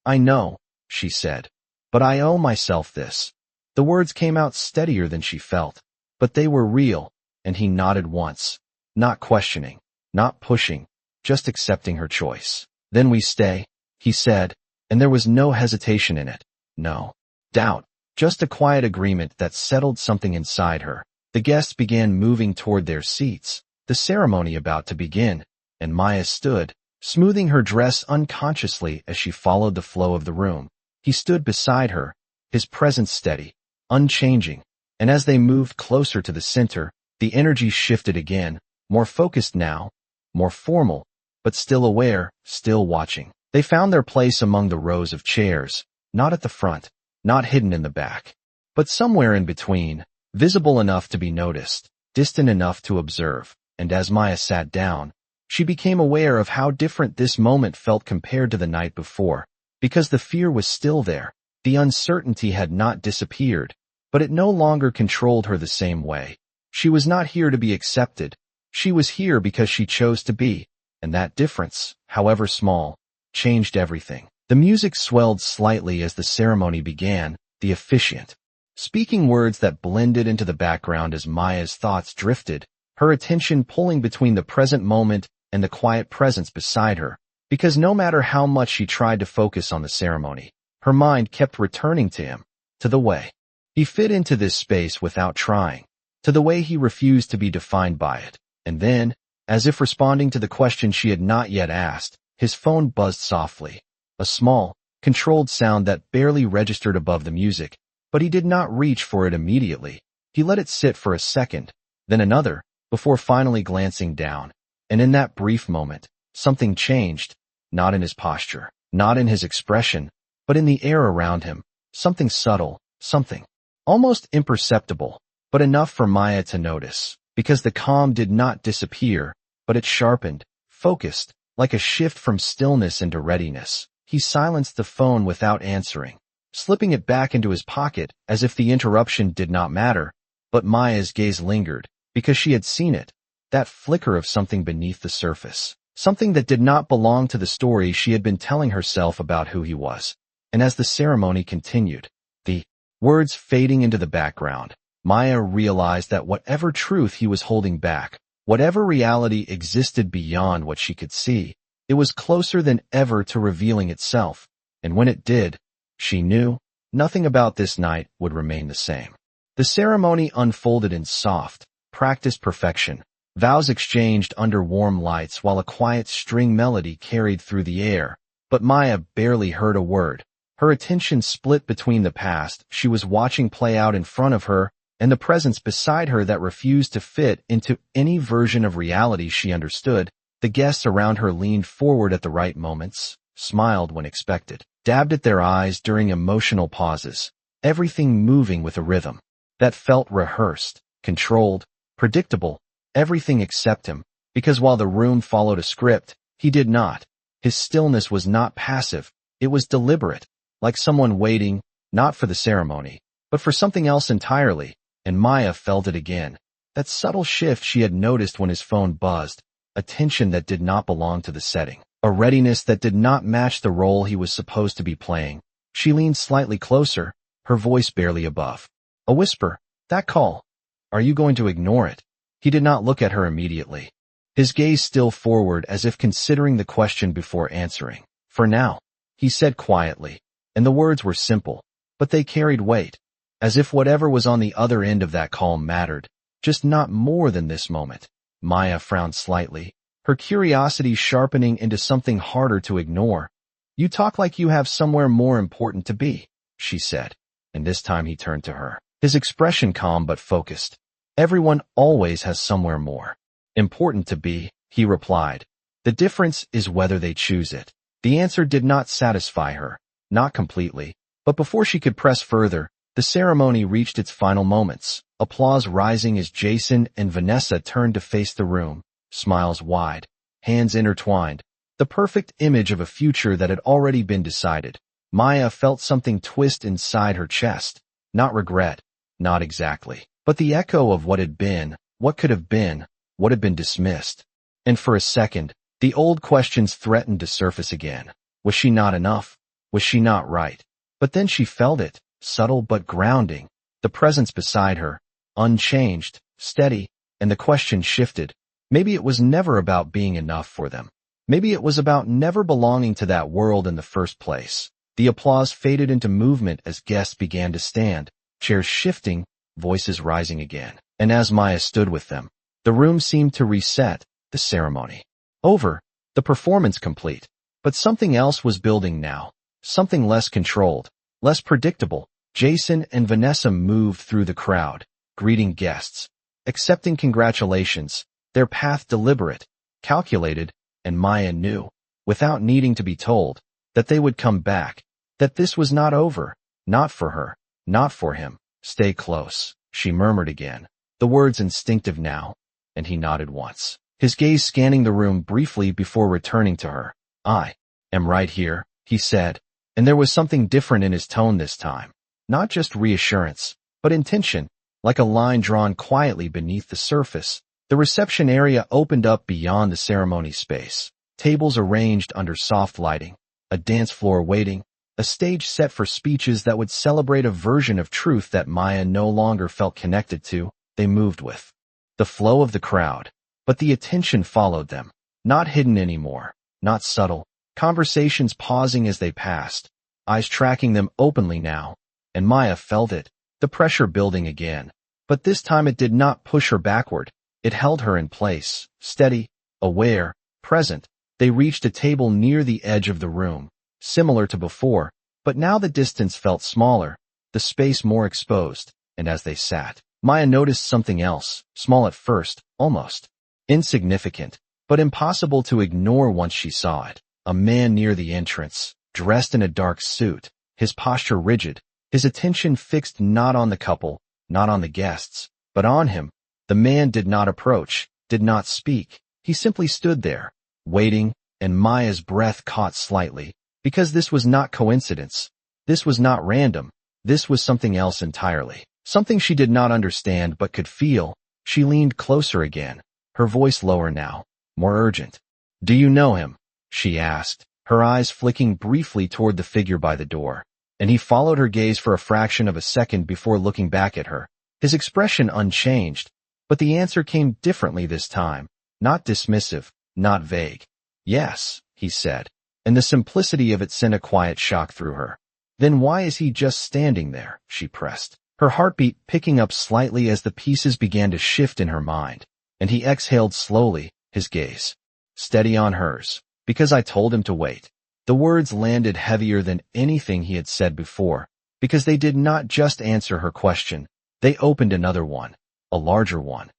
"I know," she said, "but I owe myself this." The words came out steadier than she felt, but they were real, and he nodded once, not questioning, not pushing, just accepting her choice. "Then we stay," he said, and there was no hesitation in it, no doubt, just a quiet agreement that settled something inside her. The guests began moving toward their seats, the ceremony about to begin, and Maya stood, smoothing her dress unconsciously as she followed the flow of the room. He stood beside her, his presence steady, unchanging, and as they moved closer to the center, the energy shifted again, more focused now, more formal, but still aware, still watching. They found their place among the rows of chairs, not at the front, not hidden in the back, but somewhere in between, visible enough to be noticed, distant enough to observe. And as Maya sat down, she became aware of how different this moment felt compared to the night before, because the fear was still there. The uncertainty had not disappeared, but it no longer controlled her the same way. She was not here to be accepted. She was here because she chose to be, and that difference, however small, changed everything. The music swelled slightly as the ceremony began, the officiant speaking words that blended into the background as Maya's thoughts drifted, her attention pulling between the present moment and the quiet presence beside her, because no matter how much she tried to focus on the ceremony, her mind kept returning to him, to the way he fit into this space without trying, to the way he refused to be defined by it. And then, as if responding to the question she had not yet asked, his phone buzzed softly, a small, controlled sound that barely registered above the music, but he did not reach for it immediately. He let it sit for a second, then another, before finally glancing down. And in that brief moment, something changed, not in his posture, not in his expression, but in the air around him, something subtle, something almost imperceptible, but enough for Maya to notice, because the calm did not disappear, but it sharpened, focused, like a shift from stillness into readiness. He silenced the phone without answering, slipping it back into his pocket as if the interruption did not matter, but Maya's gaze lingered, because she had seen it, that flicker of something beneath the surface, something that did not belong to the story she had been telling herself about who he was. And as the ceremony continued, the words fading into the background, Maya realized that whatever truth he was holding back, whatever reality existed beyond what she could see, it was closer than ever to revealing itself, and when it did, she knew nothing about this night would remain the same. The ceremony unfolded in soft, practiced perfection, vows exchanged under warm lights while a quiet string melody carried through the air, but Maya barely heard a word. Her attention split between the past she was watching play out in front of her and the presence beside her that refused to fit into any version of reality she understood. The guests around her leaned forward at the right moments, smiled when expected, dabbed at their eyes during emotional pauses, everything moving with a rhythm that felt rehearsed, controlled, predictable, everything except him, because while the room followed a script, he did not. His stillness was not passive, it was deliberate, like someone waiting, not for the ceremony, but for something else entirely, and Maya felt it again. That subtle shift she had noticed when his phone buzzed, a tension that did not belong to the setting, a readiness that did not match the role he was supposed to be playing. She leaned slightly closer, her voice barely above. A whisper, "That call. Are you going to ignore it?" He did not look at her immediately. his gaze still forward as if considering the question before answering. "For now," he said quietly, and the words were simple, but they carried weight, as if whatever was on the other end of that call mattered, just not more than this moment. Maya frowned slightly, her curiosity sharpening into something harder to ignore. "You talk like you have somewhere more important to be," she said, and this time he turned to her, his expression calm but focused. "Everyone always has somewhere more important to be," he replied. "The difference is whether they choose it." The answer did not satisfy her, not completely, but before she could press further, the ceremony reached its final moments, applause rising as Jason and Vanessa turned to face the room, smiles wide, hands intertwined, the perfect image of a future that had already been decided. Maya felt something twist inside her chest, not regret, not exactly, but the echo of what had been, what could have been, what had been dismissed. And for a second, the old questions threatened to surface again. Was she not enough? Was she not right? But then she felt it, subtle but grounding, the presence beside her, unchanged, steady, and the question shifted. Maybe it was never about being enough for them. Maybe it was about never belonging to that world in the first place. The applause faded into movement as guests began to stand, chairs shifting, voices rising again. And as Maya stood with them, the room seemed to reset, the ceremony over, the performance complete. But something else was building now, something less controlled, less predictable. Jason and Vanessa moved through the crowd, greeting guests, accepting congratulations, their path deliberate, calculated, and Maya knew, without needing to be told, that they would come back, that this was not over, not for her, not for him. "Stay close," she murmured again, the words instinctive now, and he nodded once, his gaze scanning the room briefly before returning to her. "I am right here," he said, and there was something different in his tone this time, not just reassurance, but intention, like a line drawn quietly beneath the surface. The reception area opened up beyond the ceremony space, tables arranged under soft lighting, a dance floor waiting, a stage set for speeches that would celebrate a version of truth that Maya no longer felt connected to. They moved with the flow of the crowd, but the attention followed them, not hidden anymore, not subtle, conversations pausing as they passed, eyes tracking them openly now, and Maya felt it, the pressure building again. But this time it did not push her backward, it held her in place, steady, aware, present. They reached a table near the edge of the room, similar to before, but now the distance felt smaller, the space more exposed, and as they sat, Maya noticed something else, small at first, almost insignificant, but impossible to ignore once she saw it. A man near the entrance, dressed in a dark suit, his posture rigid, his attention fixed not on the couple, not on the guests, but on him. The man did not approach, did not speak. He simply stood there, waiting, and Maya's breath caught slightly, because this was not coincidence. This was not random. This was something else entirely. Something she did not understand but could feel. She leaned closer again, her voice lower now, more urgent. "Do you know him?" she asked, her eyes flicking briefly toward the figure by the door, and he followed her gaze for a fraction of a second before looking back at her, his expression unchanged, but the answer came differently this time, not dismissive, not vague. "Yes," he said, and the simplicity of it sent a quiet shock through her. "Then why is he just standing there?" she pressed, her heartbeat picking up slightly as the pieces began to shift in her mind, and he exhaled slowly, his gaze steady on hers. "Because I told him to wait." The words landed heavier than anything he had said before, because they did not just answer her question, they opened another one, a larger one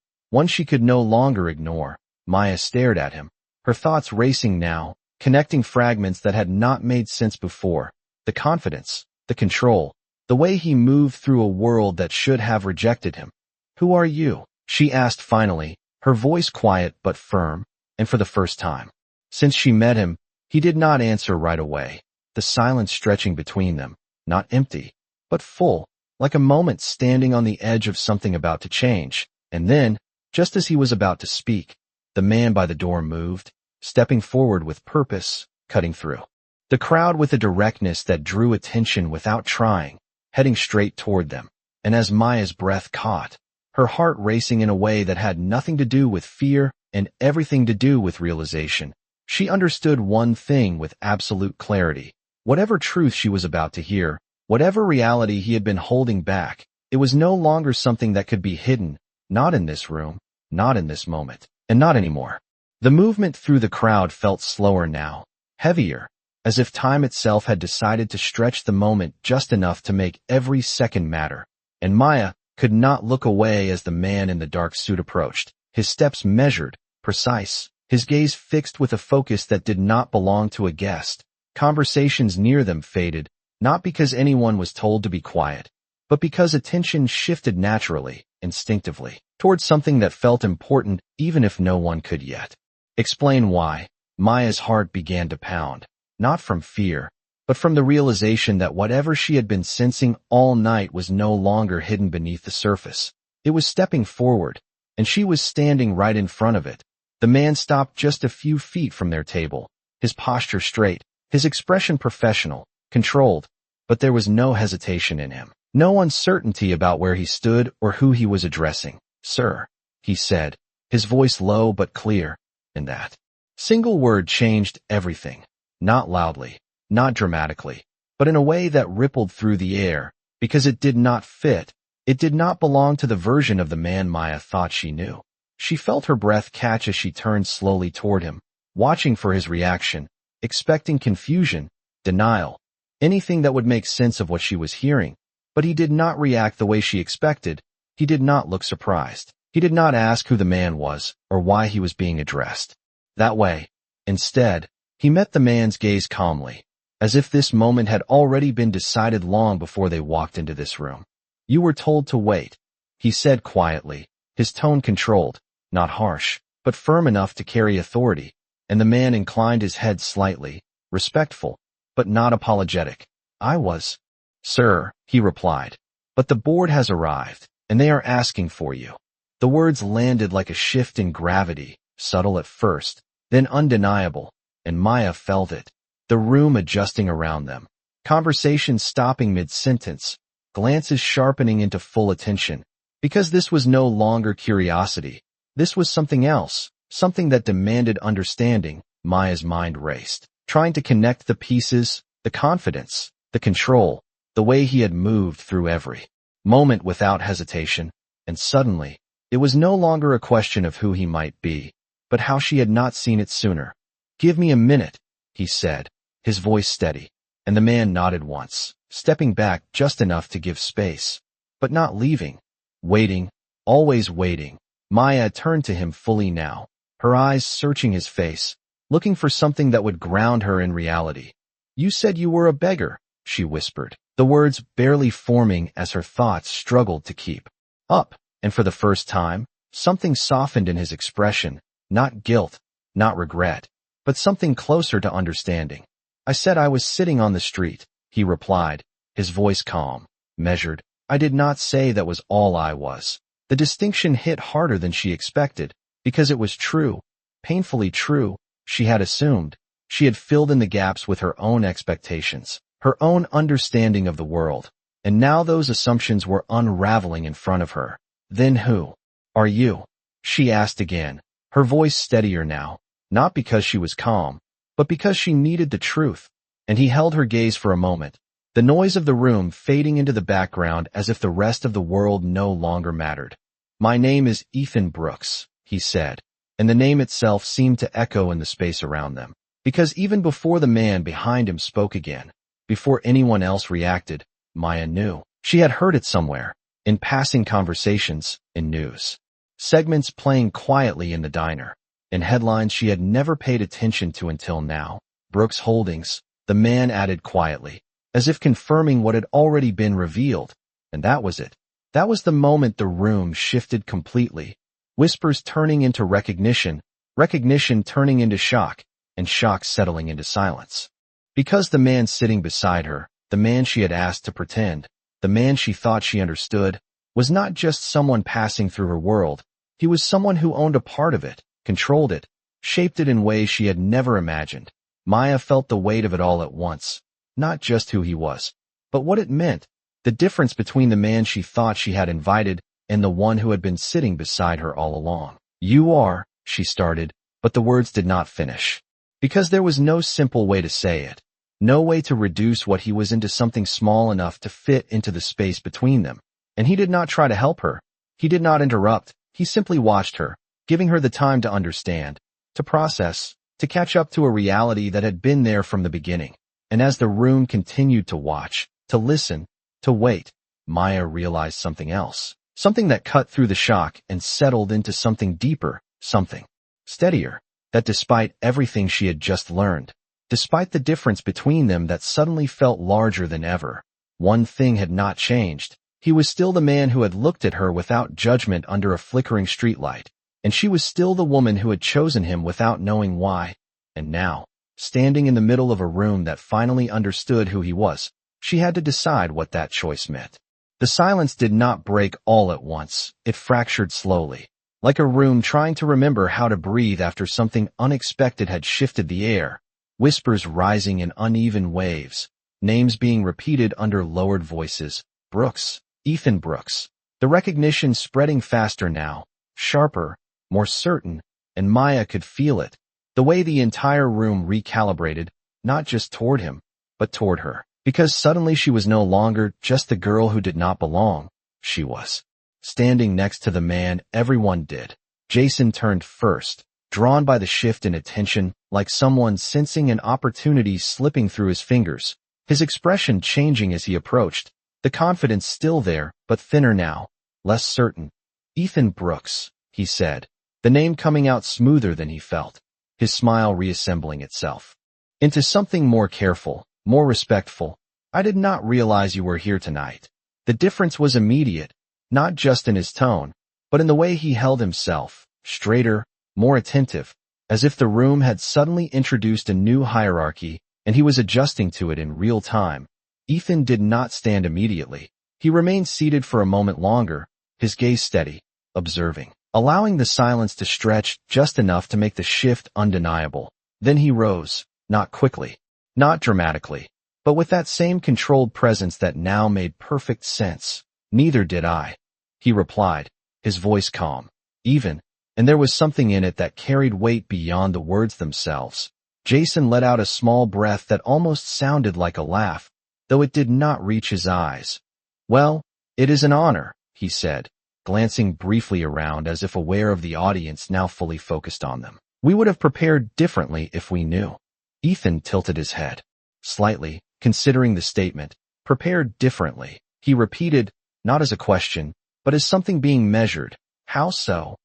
she could no longer ignore. Maya stared at him, her thoughts racing now, connecting fragments that had not made sense before. The confidence, the control, the way he moved through a world that should have rejected him. "Who are you?" she asked finally, her voice quiet but firm, and for the first time since she met him, he did not answer right away, the silence stretching between them, not empty, but full, like a moment standing on the edge of something about to change. And then, just as he was about to speak, the man by the door moved, stepping forward with purpose, cutting through the crowd with a directness that drew attention without trying, heading straight toward them. And as Maya's breath caught, her heart racing in a way that had nothing to do with fear, and everything to do with realization. She understood one thing with absolute clarity. Whatever truth she was about to hear, whatever reality he had been holding back, it was no longer something that could be hidden, not in this room, not in this moment, and not anymore. The movement through the crowd felt slower now, heavier, as if time itself had decided to stretch the moment just enough to make every second matter. And Maya could not look away as the man in the dark suit approached, his steps measured, precise, his gaze fixed with a focus that did not belong to a guest. Conversations near them faded, not because anyone was told to be quiet, but because attention shifted naturally, instinctively, towards something that felt important even if no one could yet explain why. Maya's heart began to pound, not from fear, but from the realization that whatever she had been sensing all night was no longer hidden beneath the surface. It was stepping forward, and she was standing right in front of it. The man stopped just a few feet from their table, his posture straight, his expression professional, controlled, but there was no hesitation in him, no uncertainty about where he stood or who he was addressing. "Sir," he said, his voice low but clear, and that single word changed everything, not loudly, not dramatically, but in a way that rippled through the air, because it did not fit, it did not belong to the version of the man Maya thought she knew. She felt her breath catch as she turned slowly toward him, watching for his reaction, expecting confusion, denial, anything that would make sense of what she was hearing. But he did not react the way she expected. He did not look surprised. He did not ask who the man was or why he was being addressed that way. Instead, he met the man's gaze calmly, as if this moment had already been decided long before they walked into this room. "You were told to wait," he said quietly, his tone controlled, not harsh, but firm enough to carry authority, and the man inclined his head slightly, respectful, but not apologetic. "I was." "Sir," he replied, "but the board has arrived, and they are asking for you." The words landed like a shift in gravity, subtle at first, then undeniable, and Maya felt it, the room adjusting around them, conversation stopping mid-sentence, glances sharpening into full attention, because this was no longer curiosity. This was something else, something that demanded understanding. Maya's mind raced, trying to connect the pieces, the confidence, the control, the way he had moved through every moment without hesitation, and suddenly, it was no longer a question of who he might be, but how she had not seen it sooner. "Give me a minute," he said, his voice steady, and the man nodded once, stepping back just enough to give space, but not leaving. Waiting, always waiting. Maya turned to him fully now, her eyes searching his face, looking for something that would ground her in reality. "You said you were a beggar," she whispered, the words barely forming as her thoughts struggled to keep up. And for the first time, something softened in his expression, not guilt, not regret, but something closer to understanding. "I said I was sitting on the street," he replied, his voice calm, measured. "I did not say that was all I was." The distinction hit harder than she expected, because it was true, painfully true. She had assumed. She had filled in the gaps with her own expectations, her own understanding of the world, and now those assumptions were unraveling in front of her. "Then who are you?" she asked again, her voice steadier now, not because she was calm, but because she needed the truth. And he held her gaze for a moment, the noise of the room fading into the background as if the rest of the world no longer mattered. "My name is Ethan Brooks," he said, and the name itself seemed to echo in the space around them, because even before the man behind him spoke again, before anyone else reacted, Maya knew. She had heard it somewhere, in passing conversations, in news segments playing quietly in the diner, in headlines she had never paid attention to until now. "Brooks Holdings," the man added quietly, as if confirming what had already been revealed. And that was it. That was the moment the room shifted completely, whispers turning into recognition, recognition turning into shock, and shock settling into silence. Because the man sitting beside her, the man she had asked to pretend, the man she thought she understood, was not just someone passing through her world. He was someone who owned a part of it, controlled it, shaped it in ways she had never imagined. Maya felt the weight of it all at once, not just who he was, but what it meant, the difference between the man she thought she had invited and the one who had been sitting beside her all along. "You are," she started, but the words did not finish. Because there was no simple way to say it. No way to reduce what he was into something small enough to fit into the space between them. And he did not try to help her. He did not interrupt. He simply watched her, giving her the time to understand, to process, to catch up to a reality that had been there from the beginning. And as the room continued to watch, to listen, to wait, Maya realized something else. Something that cut through the shock and settled into something deeper, something steadier, that despite everything she had just learned, despite the difference between them that suddenly felt larger than ever, one thing had not changed. He was still the man who had looked at her without judgment under a flickering streetlight, and she was still the woman who had chosen him without knowing why. And now, standing in the middle of a room that finally understood who he was, she had to decide what that choice meant. The silence did not break all at once. It fractured slowly, like a room trying to remember how to breathe after something unexpected had shifted the air, whispers rising in uneven waves, names being repeated under lowered voices. Brooks, Ethan Brooks. The recognition spreading faster now, sharper, more certain, and Maya could feel it, the way the entire room recalibrated, not just toward him, but toward her. Because suddenly she was no longer just the girl who did not belong. She was standing next to the man everyone did. Jason turned first, drawn by the shift in attention, like someone sensing an opportunity slipping through his fingers, his expression changing as he approached, the confidence still there, but thinner now, less certain. Ethan Brooks, he said, the name coming out smoother than he felt, his smile reassembling itself into something more careful, more respectful. I did not realize you were here tonight. The difference was immediate, not just in his tone, but in the way he held himself, straighter, more attentive, as if the room had suddenly introduced a new hierarchy, and he was adjusting to it in real time. Ethan did not stand immediately. He remained seated for a moment longer, his gaze steady, observing, allowing the silence to stretch just enough to make the shift undeniable. Then he rose, not quickly, not dramatically, but with that same controlled presence that now made perfect sense. Neither did I, he replied, his voice calm, even, and there was something in it that carried weight beyond the words themselves. Jason let out a small breath that almost sounded like a laugh, though it did not reach his eyes. Well, it is an honor, he said, glancing briefly around as if aware of the audience now fully focused on them. We would have prepared differently if we knew. Ethan tilted his head slightly, considering the statement. Prepared differently, he repeated, not as a question, but as something being measured. How so?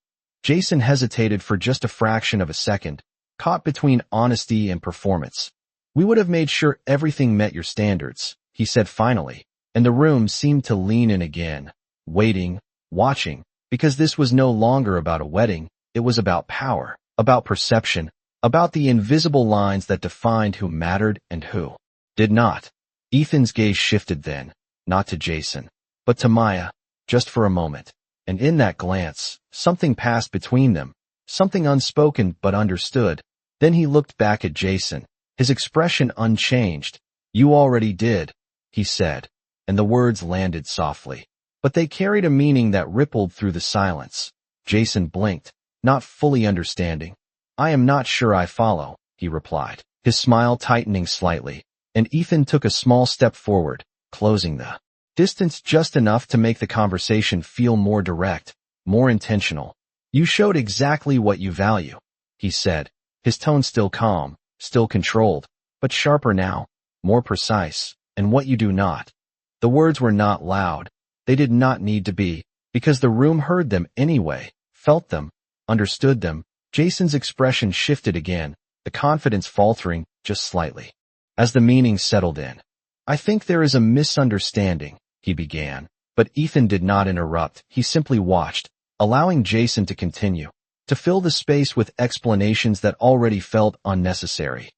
Jason hesitated for just a fraction of a second, caught between honesty and performance. We would have made sure everything met your standards, he said finally, and the room seemed to lean in again, waiting, watching, because this was no longer about a wedding, it was about power, about perception, about the invisible lines that defined who mattered and who did not. Ethan's gaze shifted then, not to Jason, but to Maya, just for a moment, and in that glance, something passed between them, something unspoken but understood. Then he looked back at Jason, his expression unchanged. You already did, he said, and the words landed softly, but they carried a meaning that rippled through the silence. Jason blinked, not fully understanding. I am not sure I follow, he replied, his smile tightening slightly, and Ethan took a small step forward, closing the distance just enough to make the conversation feel more direct, more intentional. You showed exactly what you value, he said, his tone still calm, still controlled, but sharper now, more precise, and what you do not. The words were not loud. They did not need to be, because the room heard them anyway, felt them, understood them. Jason's expression shifted again, the confidence faltering just slightly. As the meaning settled in, I think there is a misunderstanding, he began, but Ethan did not interrupt. He simply watched, allowing Jason to continue, to fill the space with explanations that already felt unnecessary.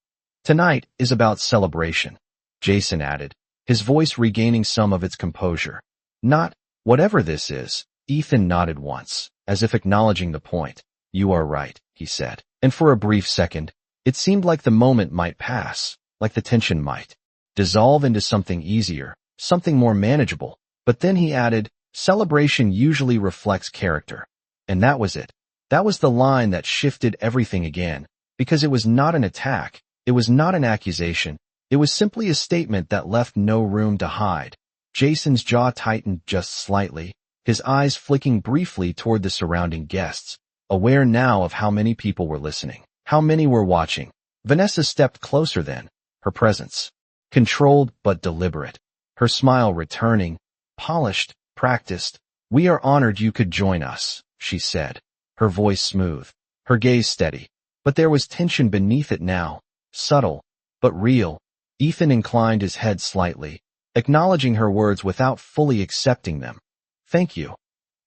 Tonight is about celebration, Jason added, his voice regaining some of its composure. Not, whatever this is. Ethan nodded once, as if acknowledging the point. You are right, he said, and for a brief second, it seemed like the moment might pass, like the tension might dissolve into something easier, something more manageable. But then he added, celebration usually reflects character. And that was it. That was the line that shifted everything again, because it was not an attack, it was not an accusation, it was simply a statement that left no room to hide. Jason's jaw tightened just slightly, his eyes flicking briefly toward the surrounding guests, aware now of how many people were listening, how many were watching. Vanessa stepped closer then, her presence controlled but deliberate, her smile returning, polished, practiced. "We are honored you could join us," she said, her voice smooth, her gaze steady. But there was tension beneath it now, subtle, but real. Ethan inclined his head slightly, acknowledging her words without fully accepting them. "Thank you,"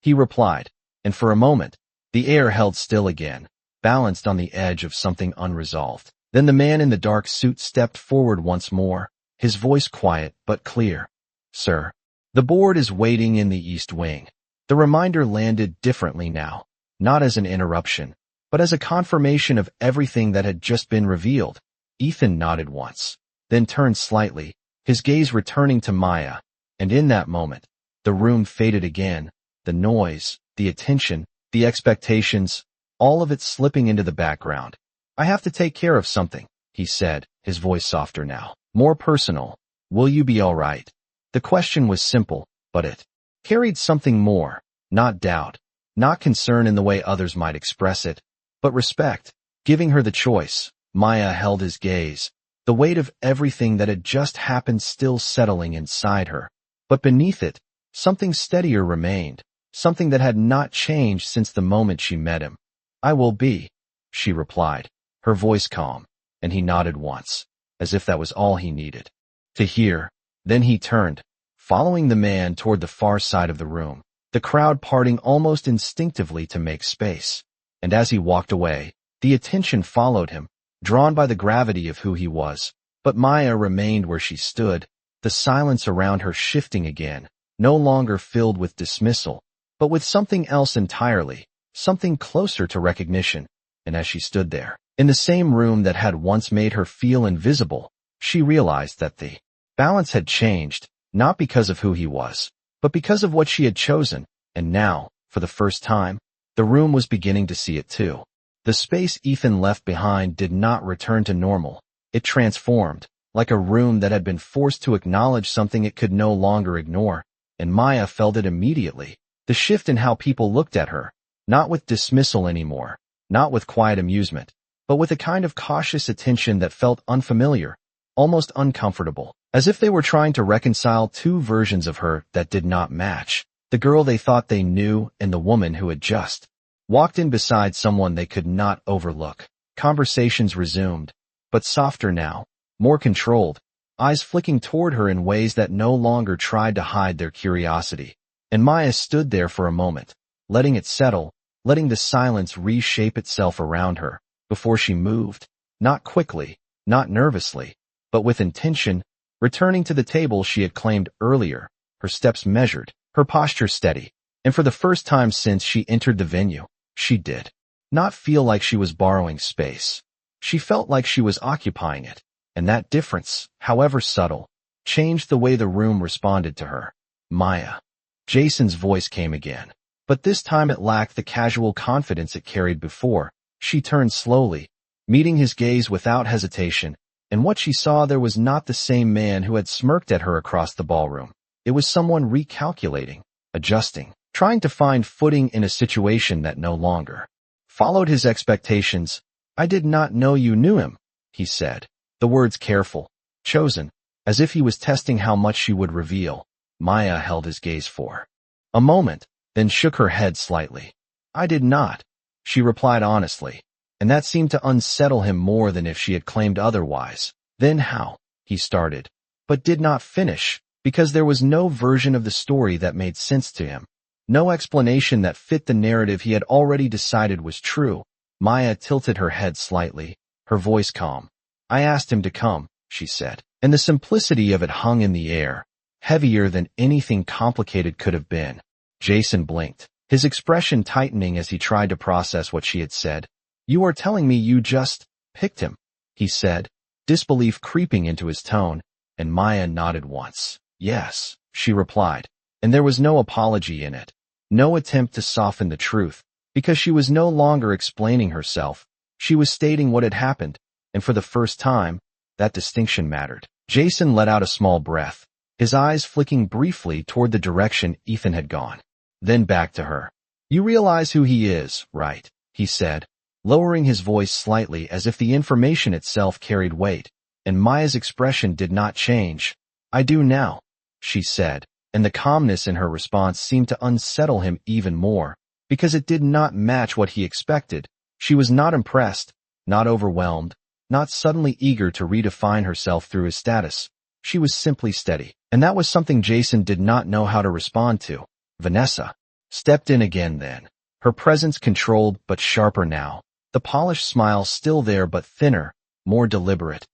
he replied, and for a moment, the air held still again, balanced on the edge of something unresolved. Then the man in the dark suit stepped forward once more, his voice quiet but clear. "Sir, the board is waiting in the East Wing." The reminder landed differently now, not as an interruption, but as a confirmation of everything that had just been revealed. Ethan nodded once, then turned slightly, his gaze returning to Maya, and in that moment, the room faded again, the noise, the attention, the expectations, all of it slipping into the background. "I have to take care of something," he said, his voice softer now, more personal. "Will you be all right?" The question was simple, but it carried something more, not doubt, not concern in the way others might express it, but respect. Giving her the choice, Maya held his gaze, the weight of everything that had just happened still settling inside her. But beneath it, something steadier remained, something that had not changed since the moment she met him. "I will be," she replied, her voice calm, and he nodded once, as if that was all he needed to hear. Then he turned, following the man toward the far side of the room, the crowd parting almost instinctively to make space. And as he walked away, the attention followed him, drawn by the gravity of who he was. But Maya remained where she stood, the silence around her shifting again, no longer filled with dismissal, but with something else entirely, something closer to recognition. And as she stood there, in the same room that had once made her feel invisible, she realized that the balance had changed, not because of who he was, but because of what she had chosen. And now, for the first time, the room was beginning to see it too. The space Ethan left behind did not return to normal. It transformed, like a room that had been forced to acknowledge something it could no longer ignore. And Maya felt it immediately, the shift in how people looked at her, not with dismissal anymore, not with quiet amusement, but with a kind of cautious attention that felt unfamiliar, almost uncomfortable, as if they were trying to reconcile two versions of her that did not match, the girl they thought they knew and the woman who had just walked in beside someone they could not overlook. Conversations resumed, but softer now, more controlled, eyes flicking toward her in ways that no longer tried to hide their curiosity. And Maya stood there for a moment, letting it settle, letting the silence reshape itself around her, before she moved, not quickly, not nervously, but with intention, returning to the table she had claimed earlier, her steps measured, her posture steady. And for the first time since she entered the venue, she did not feel like she was borrowing space. She felt like she was occupying it, and that difference, however subtle, changed the way the room responded to her. "Maya." Jason's voice came again, but this time it lacked the casual confidence it carried before. She turned slowly, meeting his gaze without hesitation, and what she saw there was not the same man who had smirked at her across the ballroom. It was someone recalculating, adjusting, trying to find footing in a situation that no longer followed his expectations. "I did not know you knew him," he said, the words careful, chosen, as if he was testing how much she would reveal. Maya held his gaze for a moment, then shook her head slightly. "I did not," she replied honestly, and that seemed to unsettle him more than if she had claimed otherwise. "Then how?" he started, but did not finish, because there was no version of the story that made sense to him, no explanation that fit the narrative he had already decided was true. Maya tilted her head slightly, her voice calm. "I asked him to come," she said, and the simplicity of it hung in the air, heavier than anything complicated could have been. Jason blinked, his expression tightening as he tried to process what she had said. "You are telling me you just picked him," he said, disbelief creeping into his tone, and Maya nodded once. "Yes," she replied, and there was no apology in it, no attempt to soften the truth, because she was no longer explaining herself. She was stating what had happened, and for the first time, that distinction mattered. Jason let out a small breath, his eyes flicking briefly toward the direction Ethan had gone. Then back to her. "You realize who he is, right?" he said, lowering his voice slightly as if the information itself carried weight, and Maya's expression did not change. "I do now," she said, and the calmness in her response seemed to unsettle him even more, because it did not match what he expected. She was not impressed, not overwhelmed, not suddenly eager to redefine herself through his status. She was simply steady, and that was something Jason did not know how to respond to. Vanessa stepped in again then, her presence controlled but sharper now, the polished smile still there but thinner, more deliberate.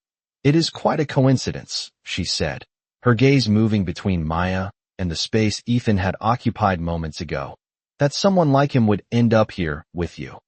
"It is quite a coincidence," she said, her gaze moving between Maya and the space Ethan had occupied moments ago, "that someone like him would end up here with you."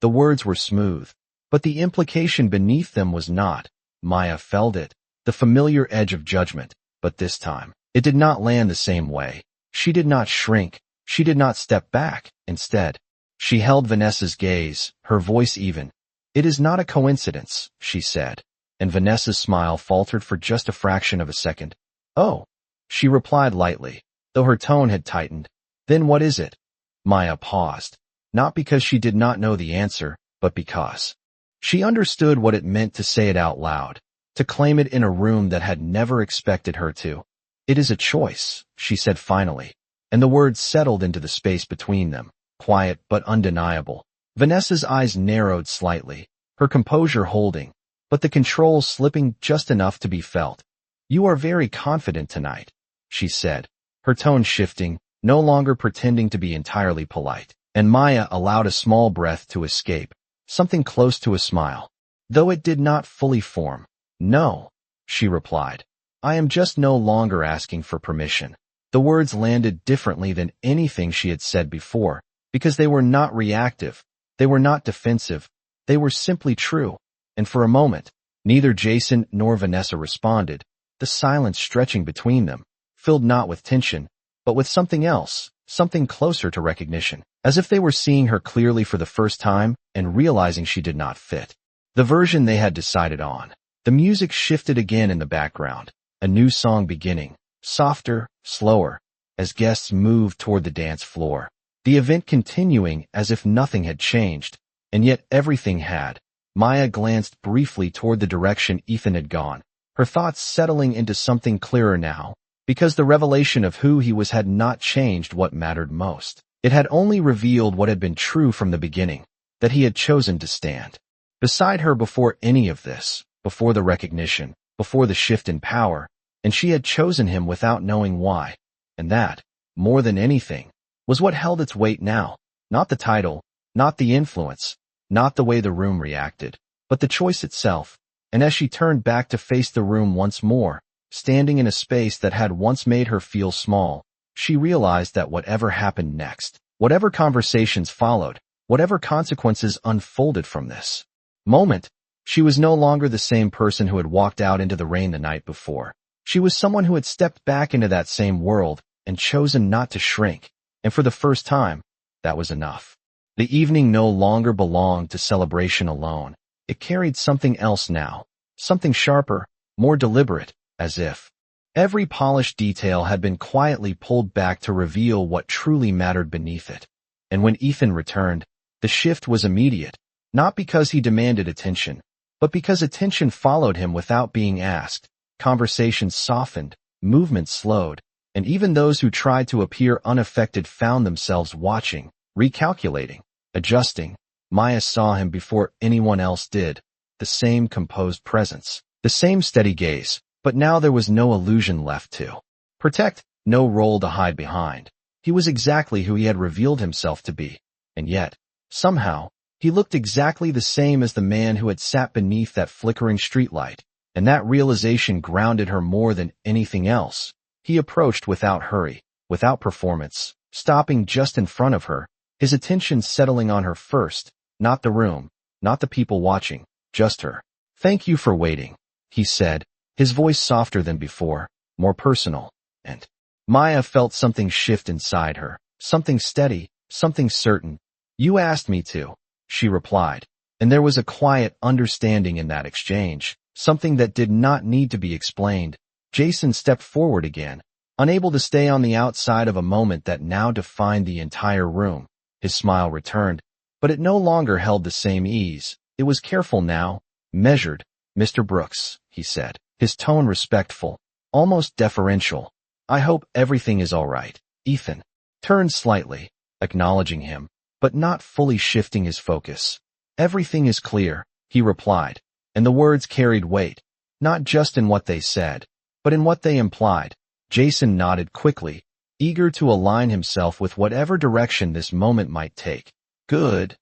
The words were smooth, but the implication beneath them was not. Maya felt it, the familiar edge of judgment, but this time, it did not land the same way. She did not shrink, she did not step back. Instead, she held Vanessa's gaze, her voice even. "It is not a coincidence," she said, and Vanessa's smile faltered for just a fraction of a second. "Oh," she replied lightly, though her tone had tightened. "Then what is it?" Maya paused, not because she did not know the answer, but because she understood what it meant to say it out loud, to claim it in a room that had never expected her to. "It is a choice," she said finally, and the words settled into the space between them, quiet but undeniable. Vanessa's eyes narrowed slightly, her composure holding, but the control slipping just enough to be felt. "You are very confident tonight," she said, her tone shifting, no longer pretending to be entirely polite, and Maya allowed a small breath to escape, something close to a smile, though it did not fully form. "No," she replied. "I am just no longer asking for permission." The words landed differently than anything she had said before, because they were not reactive, they were not defensive, they were simply true, and for a moment, neither Jason nor Vanessa responded, the silence stretching between them, filled not with tension, but with something else, something closer to recognition, as if they were seeing her clearly for the first time and realizing she did not fit the version they had decided on. The music shifted again in the background, a new song beginning, softer, slower, as guests moved toward the dance floor. The event continuing as if nothing had changed, and yet everything had. Maya glanced briefly toward the direction Ethan had gone, her thoughts settling into something clearer now, because the revelation of who he was had not changed what mattered most. It had only revealed what had been true from the beginning, that he had chosen to stand beside her before any of this, before the recognition, before the shift in power, and she had chosen him without knowing why. And that, more than anything, was what held its weight now. Not the title, not the influence, not the way the room reacted, but the choice itself. And as she turned back to face the room once more, standing in a space that had once made her feel small, she realized that whatever happened next, whatever conversations followed, whatever consequences unfolded from this moment, she was no longer the same person who had walked out into the rain the night before. She was someone who had stepped back into that same world and chosen not to shrink, and for the first time, that was enough. The evening no longer belonged to celebration alone. It carried something else now, something sharper, more deliberate, as if every polished detail had been quietly pulled back to reveal what truly mattered beneath it. And when Ethan returned, the shift was immediate, not because he demanded attention, but because attention followed him without being asked. Conversations softened, movements slowed, and even those who tried to appear unaffected found themselves watching, recalculating, adjusting. Maya saw him before anyone else did, the same composed presence, the same steady gaze, but now there was no illusion left to protect, no role to hide behind. He was exactly who he had revealed himself to be, and yet, somehow, he looked exactly the same as the man who had sat beneath that flickering streetlight, and that realization grounded her more than anything else. He approached without hurry, without performance, stopping just in front of her, his attention settling on her first, not the room, not the people watching, just her. "Thank you for waiting," he said, his voice softer than before, more personal, and Maya felt something shift inside her, something steady, something certain. You asked me to, she replied, and there was a quiet understanding in that exchange, something that did not need to be explained. Jason stepped forward again, unable to stay on the outside of a moment that now defined the entire room. His smile returned, but it no longer held the same ease. It was careful now, measured. "Mr. Brooks," he said, his tone respectful, almost deferential. "I hope everything is all right." Ethan turned slightly, acknowledging him, but not fully shifting his focus. "Everything is clear," he replied, and the words carried weight, not just in what they said, but in what they implied. Jason nodded quickly, eager to align himself with whatever direction this moment might take. Good,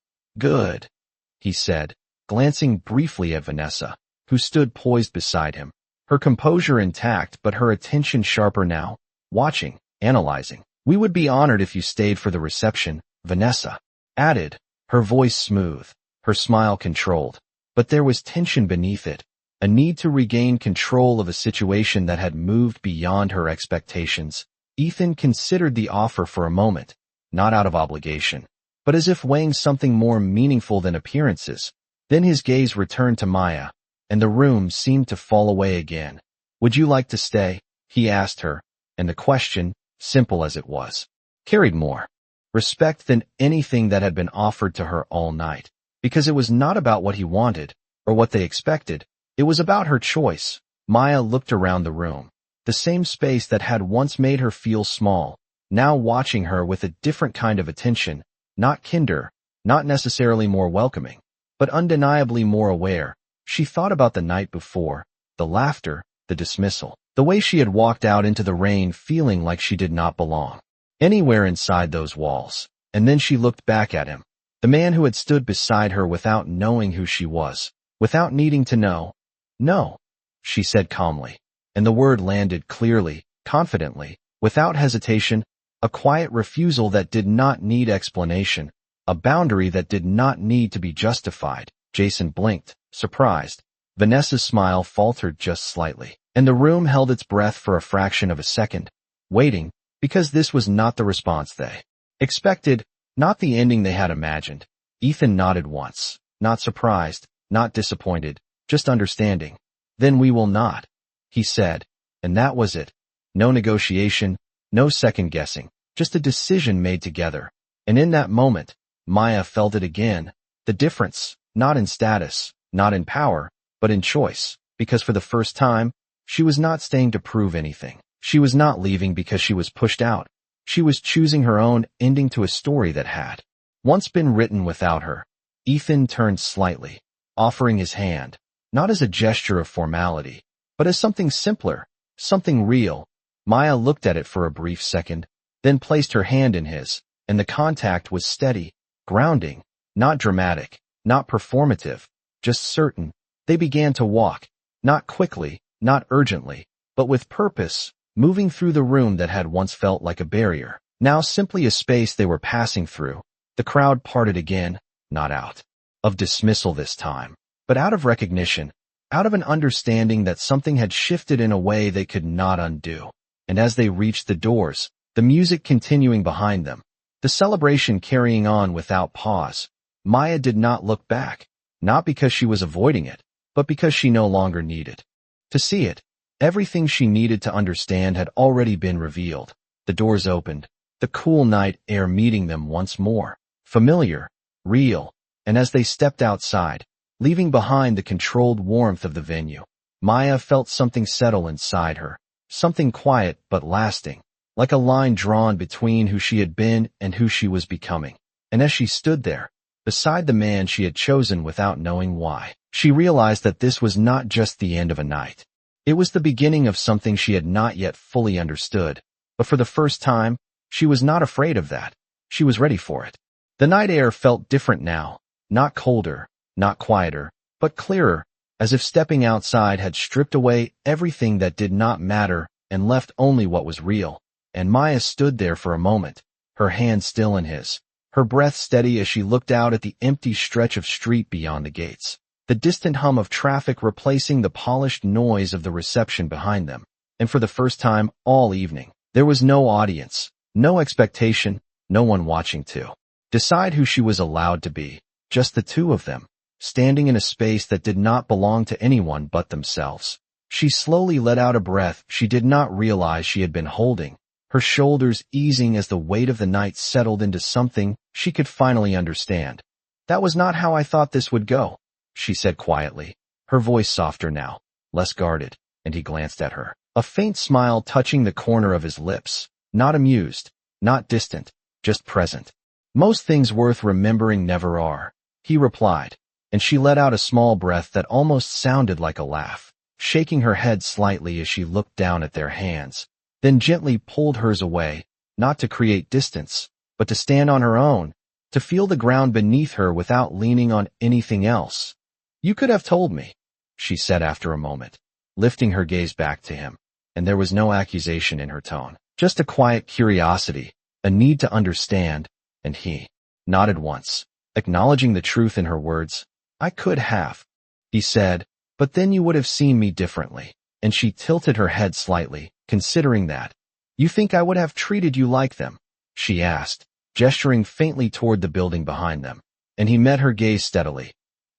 he said, glancing briefly at Vanessa, who stood poised beside him, her composure intact but her attention sharper now, watching, analyzing. "We would be honored if you stayed for the reception," Vanessa added, her voice smooth, her smile controlled, but there was tension beneath it, a need to regain control of a situation that had moved beyond her expectations. Ethan considered the offer for a moment, not out of obligation, but as if weighing something more meaningful than appearances. Then his gaze returned to Maya, and the room seemed to fall away again. "Would you like to stay?" he asked her, and the question, simple as it was, carried more respect than anything that had been offered to her all night, because it was not about what he wanted, or what they expected, it was about her choice. Maya looked around the room, the same space that had once made her feel small, now watching her with a different kind of attention, not kinder, not necessarily more welcoming, but undeniably more aware. She thought about the night before, the laughter, the dismissal, the way she had walked out into the rain feeling like she did not belong anywhere inside those walls. And then she looked back at him, the man who had stood beside her without knowing who she was, without needing to know. "No," she said calmly, and the word landed clearly, confidently, without hesitation, a quiet refusal that did not need explanation, a boundary that did not need to be justified. Jason blinked, surprised. Vanessa's smile faltered just slightly, and the room held its breath for a fraction of a second, waiting, because this was not the response they expected, not the ending they had imagined. Ethan nodded once, not surprised, not disappointed, just understanding. "Then we will not," he said, and that was it. No negotiation, no second guessing, just a decision made together. And in that moment, Maya felt it again, the difference, not in status, not in power, but in choice, because for the first time, she was not staying to prove anything. She was not leaving because she was pushed out. She was choosing her own ending to a story that had once been written without her. Ethan turned slightly, offering his hand, not as a gesture of formality, but as something simpler, something real. Maya looked at it for a brief second, then placed her hand in his, and the contact was steady, grounding, not dramatic, not performative, just certain. They began to walk, not quickly, not urgently, but with purpose, moving through the room that had once felt like a barrier, now simply a space they were passing through. The crowd parted again, not out of dismissal this time, but out of recognition, out of an understanding that something had shifted in a way they could not undo. And as they reached the doors, the music continuing behind them, the celebration carrying on without pause, Maya did not look back, not because she was avoiding it, but because she no longer needed to see it. Everything she needed to understand had already been revealed. The doors opened, the cool night air meeting them once more, familiar, real, and as they stepped outside, leaving behind the controlled warmth of the venue, Maya felt something settle inside her, something quiet but lasting, like a line drawn between who she had been and who she was becoming. And as she stood there, beside the man she had chosen without knowing why, she realized that this was not just the end of a night. It was the beginning of something she had not yet fully understood, but for the first time, she was not afraid of that. She was ready for it. The night air felt different now, not colder, not quieter, but clearer, as if stepping outside had stripped away everything that did not matter and left only what was real. And Maya stood there for a moment, her hand still in his, her breath steady as she looked out at the empty stretch of street beyond the gates, the distant hum of traffic replacing the polished noise of the reception behind them. And for the first time all evening, there was no audience, no expectation, no one watching too. Decide who she was allowed to be, just the two of them, standing in a space that did not belong to anyone but themselves. She slowly let out a breath she did not realize she had been holding, her shoulders easing as the weight of the night settled into something she could finally understand. "That was not how I thought this would go," she said quietly, her voice softer now, less guarded, and he glanced at her, a faint smile touching the corner of his lips, not amused, not distant, just present. "Most things worth remembering never are," he replied, and she let out a small breath that almost sounded like a laugh, shaking her head slightly as she looked down at their hands, then gently pulled hers away, not to create distance, but to stand on her own, to feel the ground beneath her without leaning on anything else. "You could have told me," she said after a moment, lifting her gaze back to him, and there was no accusation in her tone, just a quiet curiosity, a need to understand, and he nodded once, acknowledging the truth in her words. "I could have," he said, "but then you would have seen me differently," and she tilted her head slightly, considering that. "You think I would have treated you like them?" she asked, gesturing faintly toward the building behind them, and he met her gaze steadily.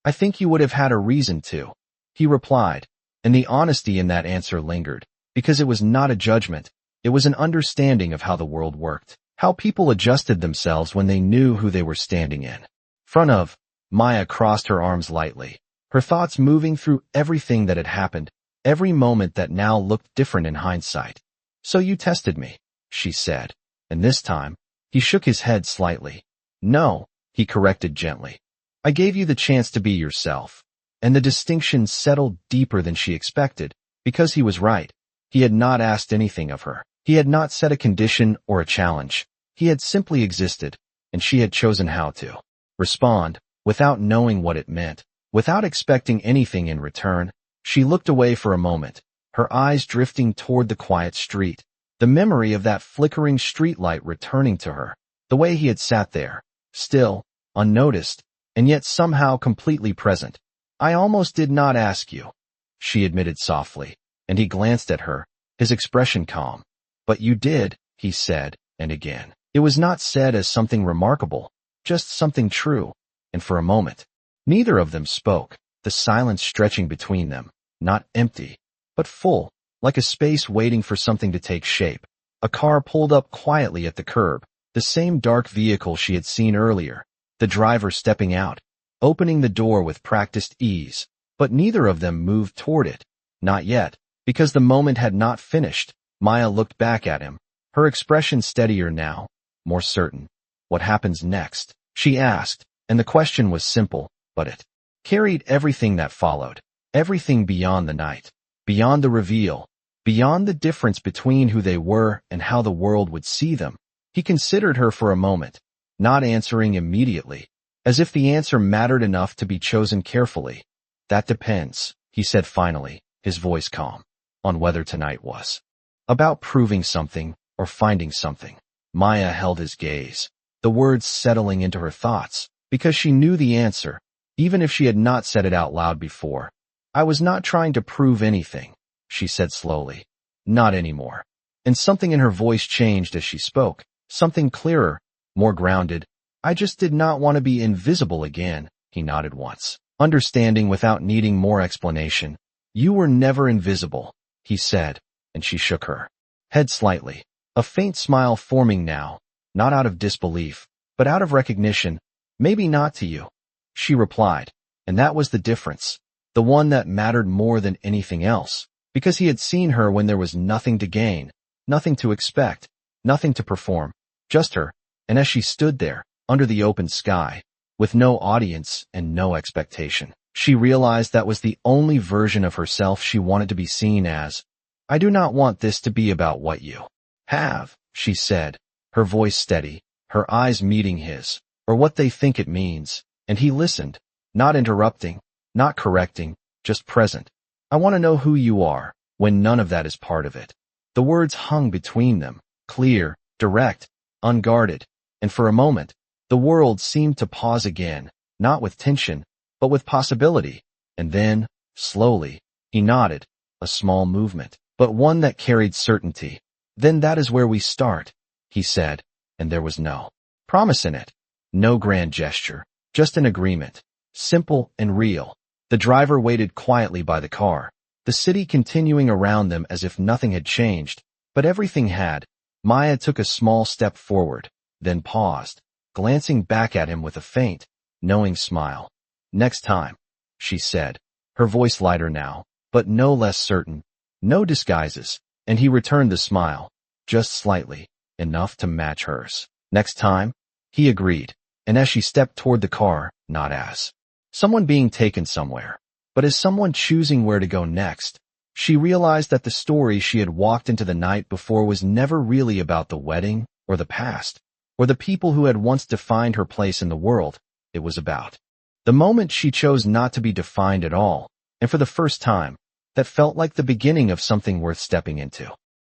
"I think you would have had a reason to," he replied, and the honesty in that answer lingered, because it was not a judgment, it was an understanding of how the world worked, how people adjusted themselves when they knew who they were standing in front of. Maya crossed her arms lightly, her thoughts moving through everything that had happened, every moment that now looked different in hindsight. "So you tested me," she said, and this time, he shook his head slightly. "No," he corrected gently. "I gave you the chance to be yourself." And the distinction settled deeper than she expected, because he was right. He had not asked anything of her. He had not set a condition or a challenge. He had simply existed, and she had chosen how to respond, without knowing what it meant, without expecting anything in return. She looked away for a moment, her eyes drifting toward the quiet street, the memory of that flickering streetlight returning to her, the way he had sat there, still, unnoticed, and yet somehow completely present. "I almost did not ask you," she admitted softly, and he glanced at her, his expression calm. "But you did," he said, and again. It was not said as something remarkable, just something true, and for a moment, neither of them spoke, the silence stretching between them, not empty, but full, like a space waiting for something to take shape. A car pulled up quietly at the curb, the same dark vehicle she had seen earlier, the driver stepping out, opening the door with practiced ease, but neither of them moved toward it. Not yet, because the moment had not finished. Maya looked back at him, her expression steadier now, more certain. "What happens next?" she asked, and the question was simple, but it carried everything that followed, everything beyond the night, beyond the reveal, beyond the difference between who they were and how the world would see them. He considered her for a moment, not answering immediately, as if the answer mattered enough to be chosen carefully. "That depends," he said finally, his voice calm, "on whether tonight was about proving something or finding something." Maya held his gaze, the words settling into her thoughts, because she knew the answer, even if she had not said it out loud before. "I was not trying to prove anything," she said slowly. "Not anymore." And something in her voice changed as she spoke, something clearer, more grounded. "I just did not want to be invisible again," he nodded once, understanding without needing more explanation. "You were never invisible," he said, and she shook her head slightly, a faint smile forming now, not out of disbelief, but out of recognition. "Maybe not to you," she replied, and that was the difference, the one that mattered more than anything else, because he had seen her when there was nothing to gain, nothing to expect, nothing to perform, just her, and as she stood there, under the open sky, with no audience and no expectation, she realized that was the only version of herself she wanted to be seen as. "I do not want this to be about what you have," she said, her voice steady, her eyes meeting his, "or what they think it means," and he listened, not interrupting, not correcting, just present. "I want to know who you are, when none of that is part of it." The words hung between them, clear, direct, unguarded, and for a moment, the world seemed to pause again, not with tension, but with possibility, and then, slowly, he nodded, a small movement, but one that carried certainty. "Then that is where we start," he said, and there was no promise in it, No grand gesture, just an agreement. Simple and real. The driver waited quietly by the car, the city continuing around them as if nothing had changed, but everything had. Maya took a small step forward, then paused, glancing back at him with a faint, knowing smile. "Next time," she said, her voice lighter now, but no less certain. "No disguises," and he returned the smile, just slightly, enough to match hers. "Next time," he agreed, and as she stepped toward the car, not as someone being taken somewhere, but as someone choosing where to go next, she realized that the story she had walked into the night before was never really about the wedding, or the past, or the people who had once defined her place in the world. It was about the moment she chose not to be defined at all, and for the first time, that felt like the beginning of something worth stepping into.